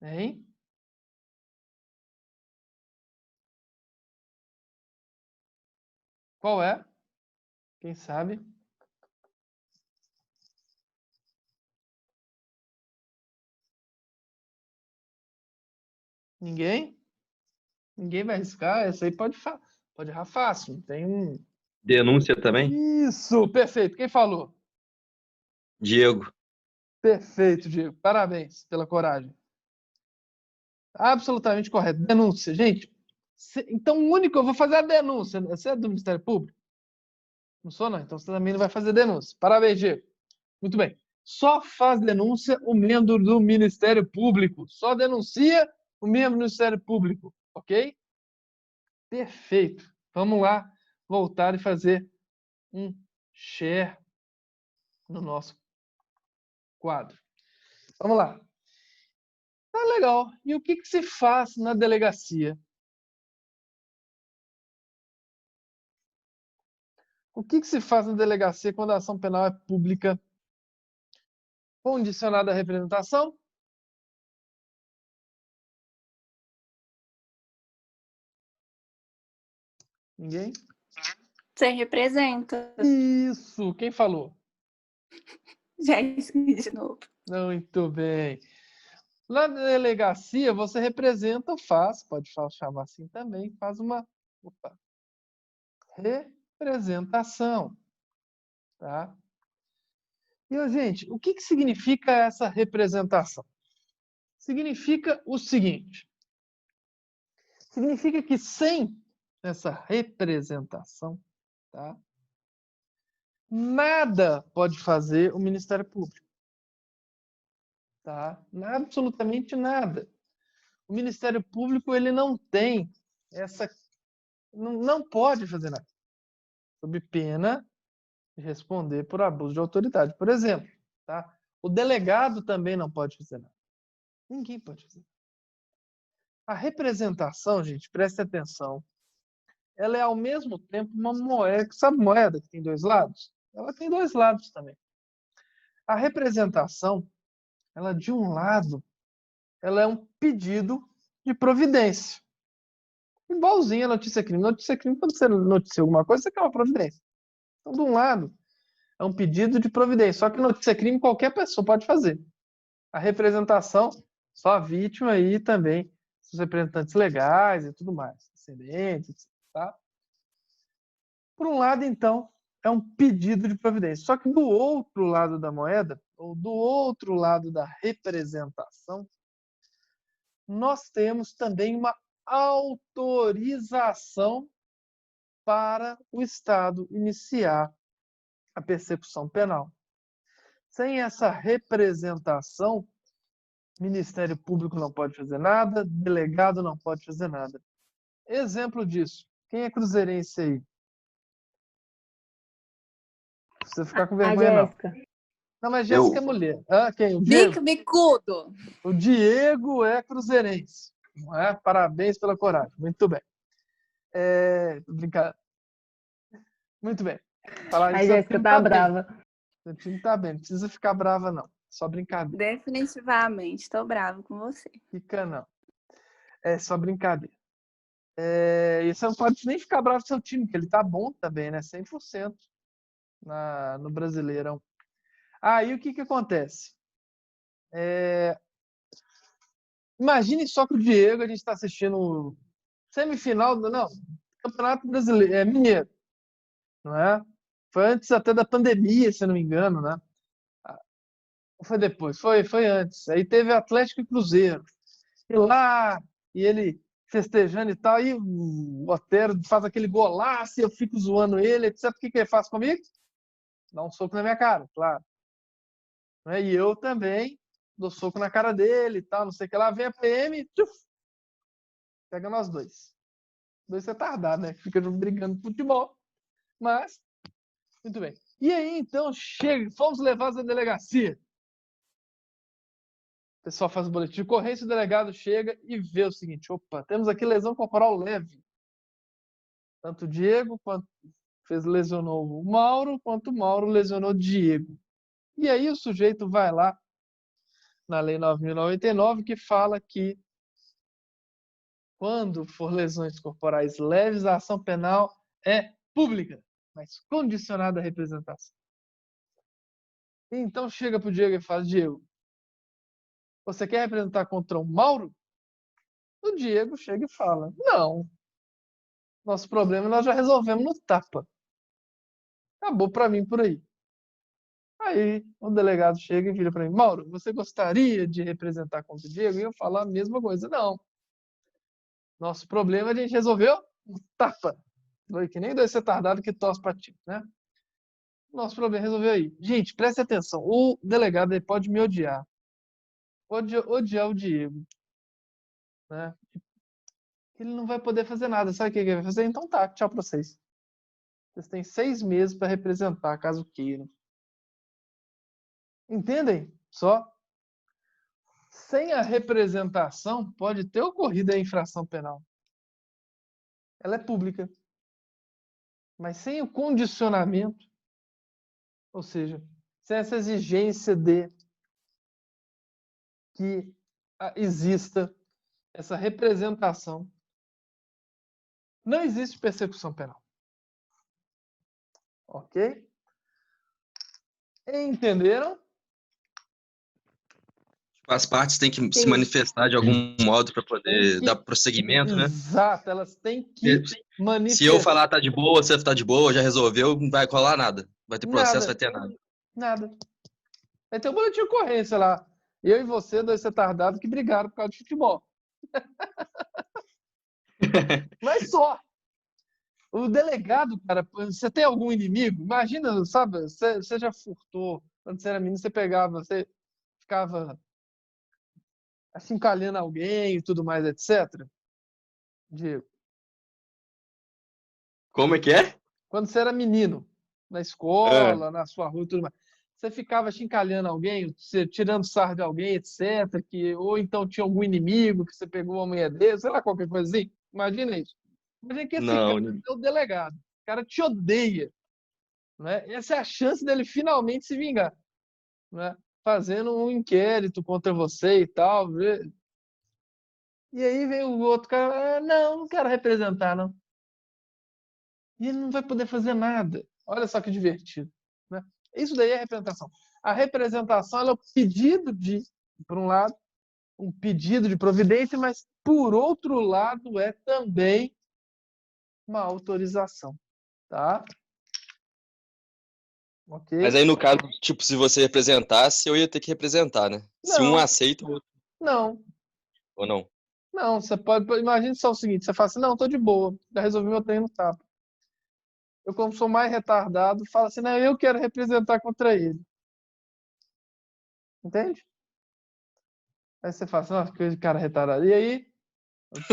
Hein? Qual é? Quem sabe? Ninguém? Ninguém vai arriscar? Essa aí pode errar fácil. Não tem um... Denúncia também? Isso, perfeito. Quem falou? Diego. Perfeito, Diego. Parabéns pela coragem. Absolutamente correto. Denúncia. Gente, então o único, eu vou fazer a denúncia. Você é do Ministério Público? Não sou, não. Então você também não vai fazer denúncia. Parabéns, Diego. Muito bem. Só faz denúncia o membro do Ministério Público. Só denuncia o membro do Ministério Público. Ok? Perfeito. Vamos lá voltar e fazer um share no nosso quadro. Vamos lá. Tá legal. E o que se faz na delegacia? O que se faz na delegacia quando a ação penal é pública condicionada à representação? Ninguém? Você representa. Isso! Quem falou? Já escrevi de novo. Muito bem. Na delegacia, você representa ou faz, pode chamar assim também, faz uma representação. Tá? E, gente, o que significa essa representação? Significa o seguinte. Significa que sem essa representação, tá? Nada pode fazer o Ministério Público. Tá? Absolutamente nada. O Ministério Público ele não tem essa... Não pode fazer nada. Sob pena de responder por abuso de autoridade, por exemplo. Tá? O delegado também não pode fazer nada. Ninguém pode fazer nada. A representação, gente, preste atenção, ela é ao mesmo tempo uma moeda. Sabe moeda que tem dois lados? Ela tem dois lados também. A representação, ela de um lado, ela é um pedido de providência. Igualzinho a notícia-crime. Notícia-crime, quando você noticia alguma coisa, você quer uma providência. Então, de um lado, é um pedido de providência. Só que notícia-crime qualquer pessoa pode fazer. A representação, só a vítima e também os representantes legais e tudo mais. Descendentes, tá? Por um lado, então, é um pedido de providência. Só que do outro lado da moeda, ou do outro lado da representação, nós temos também uma autorização para o Estado iniciar a persecução penal. Sem essa representação, Ministério Público não pode fazer nada, delegado não pode fazer nada. Exemplo disso. Quem é cruzeirense aí? Não precisa ficar com vergonha, não. Não, mas Jéssica é mulher. Ah, quem? O Diego? Dico bicudo. O Diego é cruzeirense. Não é? Parabéns pela coragem. Muito bem. Brincadeira. Muito bem. A Jéssica tá brava. O time tá bem. Não precisa ficar brava, não. Só brincadeira. Definitivamente. Estou bravo com você. Fica, não. É só brincadeira. E você não pode nem ficar bravo com seu time, que ele tá bom também, né? 100% no Brasileirão. Aí o que acontece? Imagine só que o Diego, a gente está assistindo semifinal, Campeonato Brasileiro, Mineiro, não é? Foi antes até da pandemia, se eu não me engano, né? Foi depois? Foi antes. Aí teve Atlético e Cruzeiro. E lá, e ele festejando e tal, aí o Otero faz aquele golaço e eu fico zoando ele, sabe o que ele faz comigo? Dá um soco na minha cara, claro. E eu também dou soco na cara dele e tal, não sei o que lá, vem a PM, tchuf, pega nós dois. Dois retardados, né? Fica brigando de futebol. Mas, muito bem. E aí, então, fomos levados à delegacia. O pessoal faz o boletim de ocorrência, o delegado chega e vê o seguinte: opa, temos aqui lesão corporal leve. Tanto o Diego quanto lesionou o Mauro, quanto o Mauro lesionou o Diego. E aí o sujeito vai lá na Lei 9.099, que fala que quando for lesões corporais leves, a ação penal é pública, mas condicionada à representação. Então chega para o Diego e fala: Diego, você quer representar contra o Mauro? O Diego chega e fala: não. Nosso problema nós já resolvemos no tapa. Acabou para mim por aí. Aí o delegado chega e vira para mim: Mauro, você gostaria de representar contra o Diego? E eu falo a mesma coisa: não. Nosso problema a gente resolveu no tapa. Foi que nem dois retardados que tosse para ti, né? Nosso problema resolveu aí. Gente, preste atenção. O delegado ele pode me odiar. Pode odiar o Diego. Né? Ele não vai poder fazer nada. Sabe o que ele vai fazer? Então tá, tchau para vocês. Vocês têm 6 meses para representar, caso queiram. Entendem? Só. Sem a representação, pode ter ocorrido a infração penal. Ela é pública. Mas sem o condicionamento, ou seja, sem essa exigência de que exista essa representação, não existe persecução penal. Ok? Entenderam? As partes têm que se manifestar de algum modo para poder dar prosseguimento, né? Exato, elas têm que manifestar. Se eu falar tá de boa, você tá de boa, já resolveu, não vai rolar nada. Vai ter processo, vai ter nada. Nada. Vai ter um boletim de ocorrência lá. Eu e você, dois retardados que brigaram por causa de futebol. Mas só. O delegado, cara, você tem algum inimigo? Imagina, sabe, você já furtou. Quando você era menino, você pegava, você ficava achincalhando alguém e tudo mais, etc. Diego. Como é que é? Quando você era menino, na escola, na sua rua e tudo mais, você ficava achincalhando alguém, tirando sarro de alguém, etc. Ou então tinha algum inimigo que você pegou uma mulher dele, sei lá, qualquer coisa assim. Imagina isso. Imagina que esse cara é o delegado. O cara te odeia. Né? Essa é a chance dele finalmente se vingar. Né? Fazendo um inquérito contra você e tal. E aí vem o outro cara, não quero representar, não. E ele não vai poder fazer nada. Olha só que divertido. Né? Isso daí é representação. A representação é o pedido de, por um lado, um pedido de providência, mas, por outro lado, é também uma autorização. Tá? Okay? Mas aí, no caso, tipo, se você representasse, eu ia ter que representar, né? Não. Se um aceita, o outro... Não. Ou não? Não, você pode... Imagina só o seguinte, você fala assim, não, tô de boa, já resolvi meu treino no tapa. Eu, como sou mais retardado, falo assim, não, eu quero representar contra ele. Entende? Aí você fala assim, nossa, que cara retardado. E aí,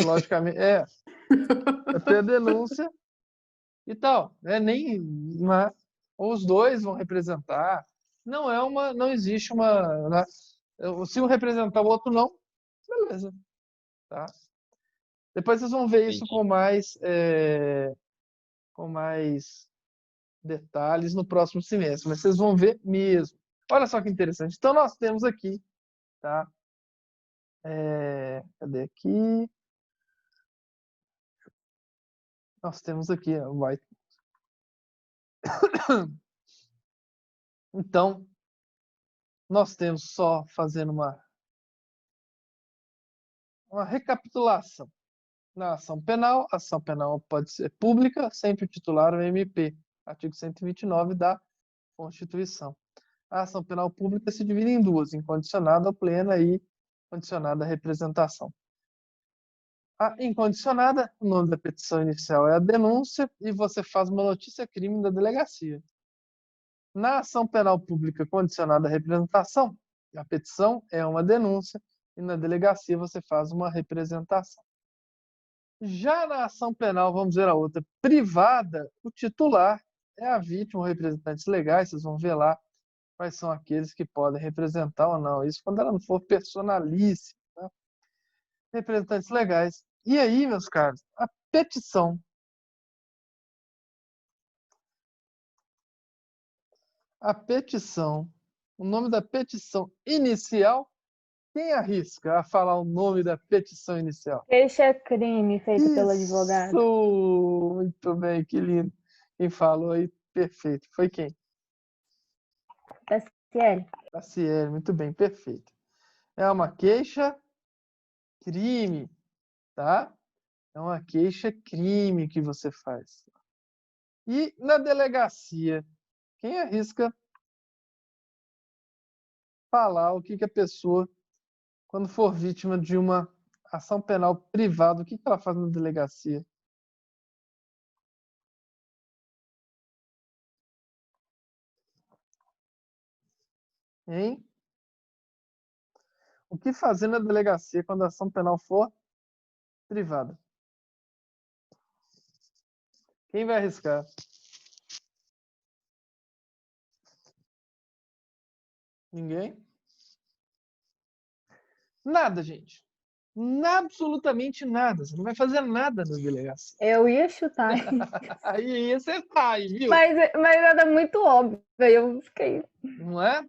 logicamente, eu tenho a denúncia e tal. Nem os dois vão representar. Não existe uma... Né? Se um representar o outro não, beleza. Tá? Depois vocês vão ver isso com mais detalhes no próximo semestre, mas vocês vão ver mesmo. Olha só que interessante. Então nós temos aqui, tá? Cadê aqui? Nós temos aqui o white. Então, nós temos só fazendo uma recapitulação. Na ação penal, a ação penal pode ser pública, sempre o titular é o MP, artigo 129 da Constituição. A ação penal pública se divide em duas, incondicionada, plena e condicionada à representação. A incondicionada, o nome da petição inicial é a denúncia e você faz uma notícia-crime da delegacia. Na ação penal pública condicionada à representação, a petição é uma denúncia e na delegacia você faz uma representação. Já na ação penal, vamos ver a outra, privada, o titular é a vítima ou representantes legais, vocês vão ver lá quais são aqueles que podem representar ou não. Isso quando ela não for personalíssima, tá? Representantes legais. E aí, meus caros, a petição. A petição. O nome da petição inicial. Quem arrisca a falar o nome da petição inicial? Queixa-crime feito pelo advogado. Isso! Muito bem, que lindo. Quem falou aí, perfeito. Foi quem? Tassiele. Tassiele, muito bem, perfeito. É uma queixa-crime, tá? É uma queixa-crime que você faz. E na delegacia, quem arrisca falar o que a pessoa, quando for vítima de uma ação penal privada, o que ela faz na delegacia? Hein? O que fazer na delegacia quando a ação penal for privada? Quem vai arriscar? Ninguém? Nada, gente. Absolutamente nada. Você não vai fazer nada na delegacia. Eu ia chutar. Aí ia acertar, viu? Mas era muito óbvio. Eu fiquei. Não é?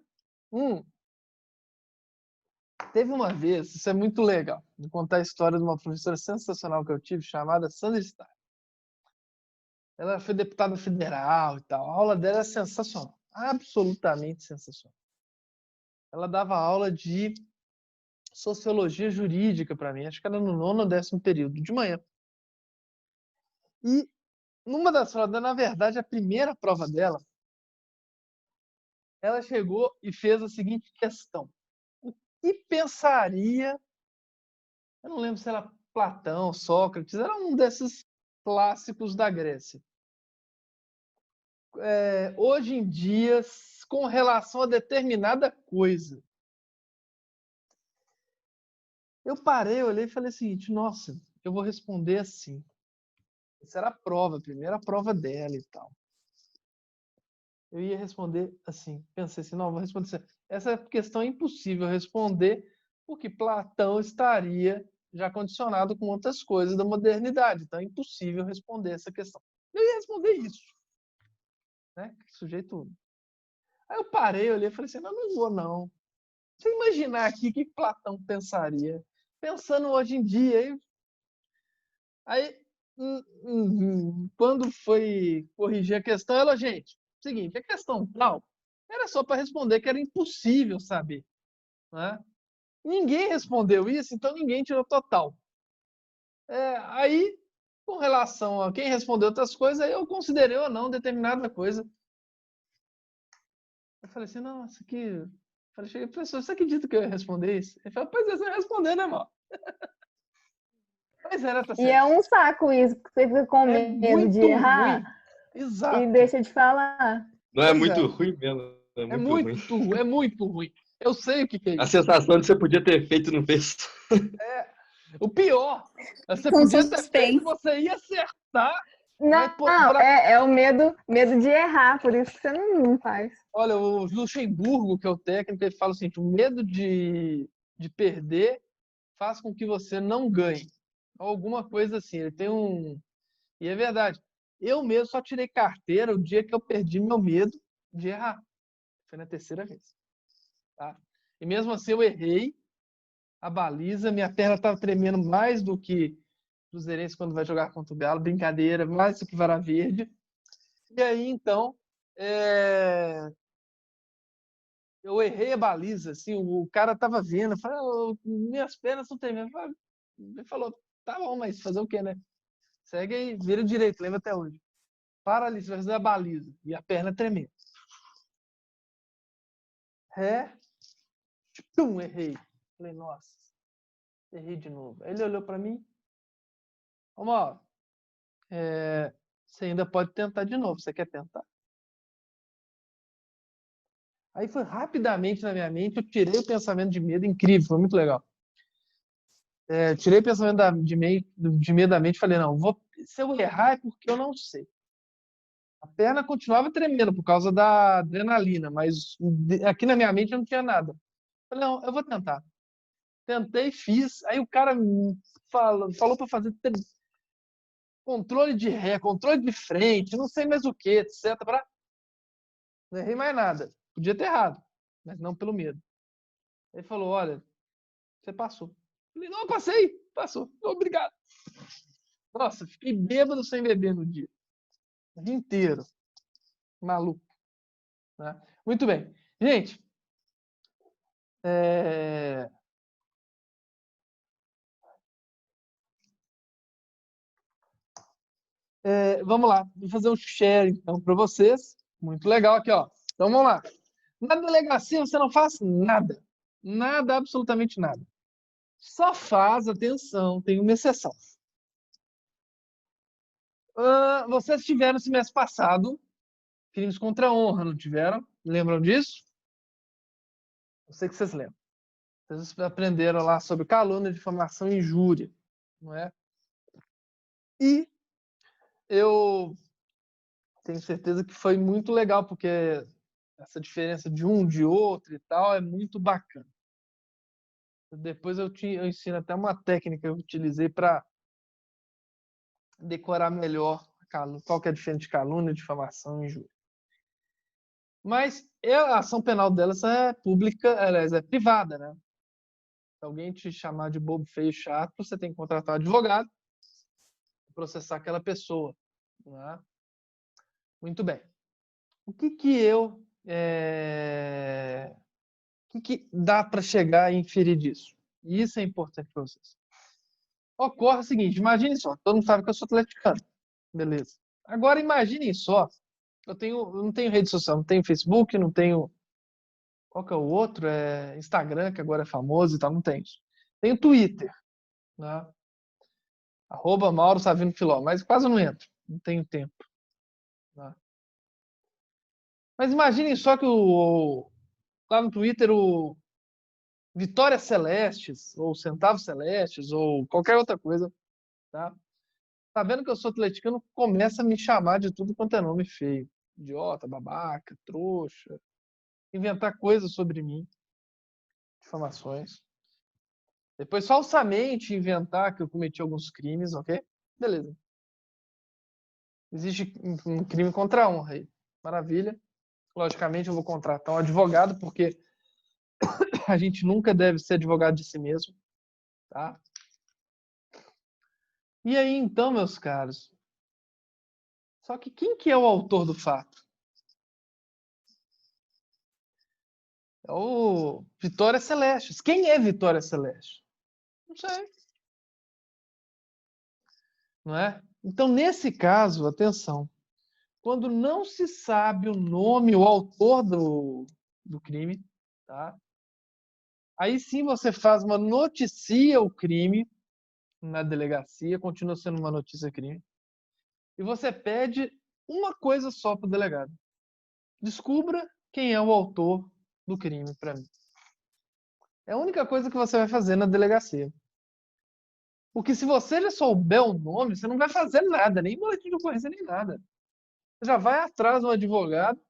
Teve uma vez, isso é muito legal, vou contar a história de uma professora sensacional que eu tive, chamada Sandra Starr. Ela foi deputada federal e tal. A aula dela é sensacional. Absolutamente sensacional. Ela dava aula de sociologia jurídica para mim. Acho que era no 9º ou 10º período, de manhã. E numa das provas, na verdade, a primeira prova dela, ela chegou e fez a seguinte questão. O que pensaria... Eu não lembro se era Platão, Sócrates, era um desses clássicos da Grécia. Hoje em dia, com relação a determinada coisa. Eu parei, olhei e falei o seguinte, nossa, eu vou responder assim. Essa era a prova, a primeira prova dela e tal. Eu ia responder assim, pensei assim, não, vou responder assim. Essa questão é impossível responder, porque Platão estaria já condicionado com outras coisas da modernidade, então é impossível responder essa questão. Eu ia responder isso. Né? Sujeito. Aí eu parei, olhei e falei assim, não vou não. Você imaginar aqui o que Platão pensaria? Pensando hoje em dia, aí quando foi corrigir a questão, ela, gente, seguinte, a questão tal era só para responder que era impossível saber. Né? Ninguém respondeu isso, então ninguém tirou total. Aí, com relação a quem respondeu outras coisas, aí eu considerei ou não determinada coisa. Eu falei assim, não, isso aqui... Eu falei, cheguei, professor, você acredita que eu ia responder isso? Ele falou, pois é, você vai responder, né, irmão? Pois é, tá certo. E é um saco isso, que você fica com medo de errar ruim. Exato. E deixa de falar. Não, é muito ruim mesmo. É muito ruim. Eu sei o que é isso. A sensação de você podia ter feito e não fez. O pior, você podia ter feito, você ia acertar. Não, é o medo de errar, por isso que você não faz. Olha, o Luxemburgo, que é o técnico, ele fala assim, o medo de perder faz com que você não ganhe. Alguma coisa assim, ele tem um... E é verdade. Eu mesmo só tirei carteira o dia que eu perdi meu medo de errar. Foi na terceira vez. Tá? E mesmo assim eu errei a baliza, minha perna estava tremendo mais do que Cruzeirense quando vai jogar contra o Galo, brincadeira, mais do que Vara Verde. E aí, então, eu errei a baliza, assim, o cara estava vendo, eu falei, minhas pernas estão tremendo. Ele falou, tá bom, mas fazer o quê, né? Segue aí, vira direito, lembra até hoje. Para ali, você vai fazer a baliza. E a perna tremendo. Errei. Falei, nossa, errei de novo. Aí ele olhou para mim, ó, você ainda pode tentar de novo, você quer tentar? Aí foi rapidamente na minha mente, eu tirei o pensamento de medo, incrível, foi muito legal. tirei o pensamento de meio da mente e falei, não, se eu errar é porque eu não sei. A perna continuava tremendo por causa da adrenalina, mas aqui na minha mente não tinha nada. Falei, não, eu vou tentar. Tentei, fiz. Aí o cara falou para fazer controle de ré, controle de frente, não sei mais o que, etc. Não errei mais nada. Podia ter errado, mas não pelo medo. Ele falou, olha, você passou. Falei, não, passei, passou. Obrigado. Nossa, fiquei bêbado sem beber no dia. O dia inteiro. Maluco. Né? Muito bem. Gente, vamos lá. Vou fazer um share, então, para vocês. Muito legal aqui, ó. Então, vamos lá. Na delegacia, você não faz nada. Nada, absolutamente nada. Só faz, atenção, tem uma exceção. Vocês tiveram esse mês passado crimes contra a honra, não tiveram? Lembram disso? Eu sei que vocês lembram. Vocês aprenderam lá sobre calúnia, difamação e injúria, não é? E eu tenho certeza que foi muito legal, porque essa diferença de um de outro e tal é muito bacana. Depois eu ensino até uma técnica que eu utilizei para decorar melhor qual que é a diferença de calúnia, difamação e injúria. Mas a ação penal delas é pública, aliás, é privada, né? Se alguém te chamar de bobo, feio, chato, você tem que contratar um advogado e processar aquela pessoa. Né? Muito bem. O que dá para chegar e inferir disso? E isso é importante para vocês. Ocorre o seguinte, imagine só, todo mundo sabe que eu sou atleticano. Beleza. Agora imaginem só, eu não tenho rede social, não tenho Facebook, não tenho... Qual que é o outro? Instagram, que agora é famoso e tal, não tenho isso. Tenho Twitter, né? @Mauro Savino Filó, mas quase não entro, não tenho tempo. Né? Mas imaginem só que lá no Twitter o Vitória Celestes, ou Centavos Celestes, ou qualquer outra coisa, tá vendo que eu sou atleticano, começa a me chamar de tudo quanto é nome feio. Idiota, babaca, trouxa, inventar coisas sobre mim, difamações. Depois falsamente inventar que eu cometi alguns crimes, ok? Beleza. Existe um crime contra a honra aí. Maravilha. Logicamente eu vou contratar um advogado, porque a gente nunca deve ser advogado de si mesmo. Tá? E aí, então, meus caros, só que quem que é o autor do fato? É o Vitória Celeste. Quem é Vitória Celeste? Não sei. Não é? Então, nesse caso, atenção, quando não se sabe o nome, o autor do crime, tá? Aí sim você noticia o crime na delegacia, continua sendo uma notícia crime, e você pede uma coisa só para o delegado. Descubra quem é o autor do crime para mim. É a única coisa que você vai fazer na delegacia. Porque se você já souber o nome, você não vai fazer nada, nem boletim de ocorrência, nem nada. Você já vai atrás do advogado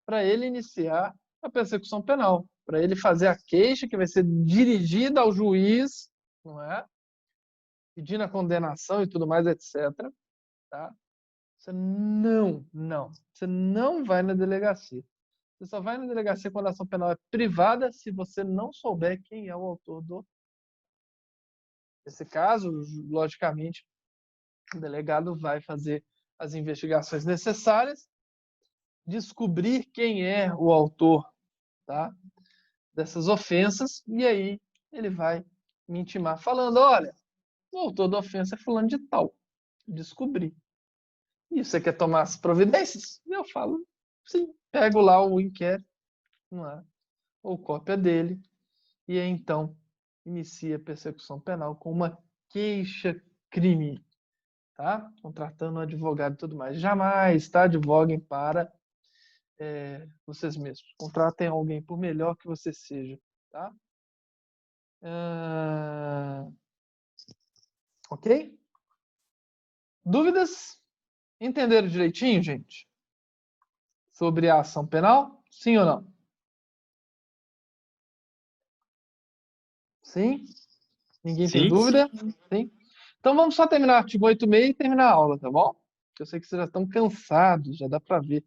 para ele iniciar a persecução penal, para ele fazer a queixa que vai ser dirigida ao juiz, não é? Pedindo a condenação e tudo mais, etc. Tá? Você não vai na delegacia. Você só vai na delegacia quando a ação penal é privada se você não souber quem é o autor do... Nesse caso, logicamente, o delegado vai fazer as investigações necessárias, descobrir quem é o autor, tá, dessas ofensas, e aí ele vai me intimar falando, olha, o autor da ofensa é fulano de tal. Descobri. E você quer tomar as providências? Eu falo, sim. Pego lá o inquérito, não é? Ou cópia dele, e aí então inicia a persecução penal com uma queixa-crime, tá? Contratando um advogado e tudo mais. Jamais, tá? Advoguem para vocês mesmos. Contratem alguém, por melhor que você seja, tá? Ok? Dúvidas? Entenderam direitinho, gente? Sobre a ação penal? Sim ou não? Sim? Ninguém tem Sim. dúvida? Sim? Então vamos só terminar o artigo 86 e terminar a aula, tá bom? Eu sei que vocês já estão cansados, já dá para ver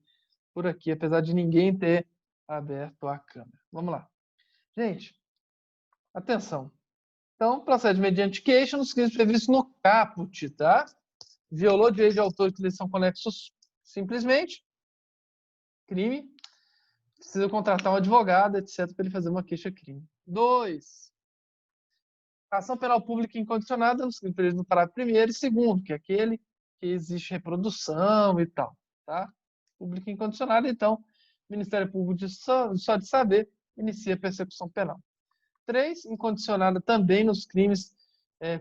por aqui, apesar de ninguém ter aberto a câmera. Vamos lá. Gente, atenção. Então, procede mediante queixa nos crimes previstos no caput, tá? Violou direito de autor que são conexos simplesmente. Crime. Precisa contratar um advogado, etc., para ele fazer uma queixa-crime. 2. Ação penal pública incondicionada nos crimes previstos no parágrafo 1º e 2º, que é aquele que existe reprodução e tal, tá? Pública incondicionada, então, o Ministério Público só de saber inicia a persecução penal. 3, incondicionada também nos crimes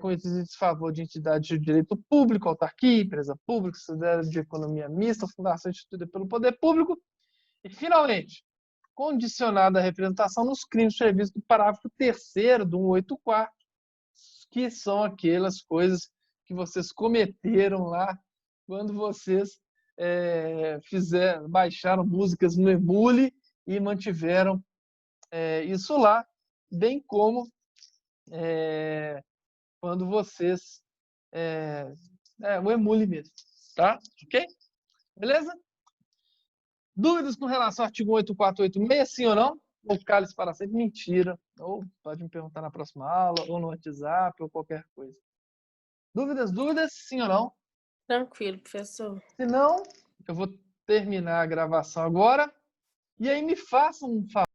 cometidos em desfavor de entidade de direito público, autarquia, empresa pública, sociedade de economia mista, fundação instituída pelo poder público. E, finalmente, condicionada à representação nos crimes previstos no parágrafo 3º do 184, que são aquelas coisas que vocês cometeram lá quando vocês baixaram músicas no Emule e mantiveram isso lá, bem como quando vocês... o Emule mesmo, tá? Ok? Beleza? Dúvidas com relação ao artigo 8486, sim ou não? Ou cálice para sempre? Mentira. Ou pode me perguntar na próxima aula, ou no WhatsApp, ou qualquer coisa. Dúvidas, sim ou não? Tranquilo, professor. Se não, eu vou terminar a gravação agora. E aí me façam um favor.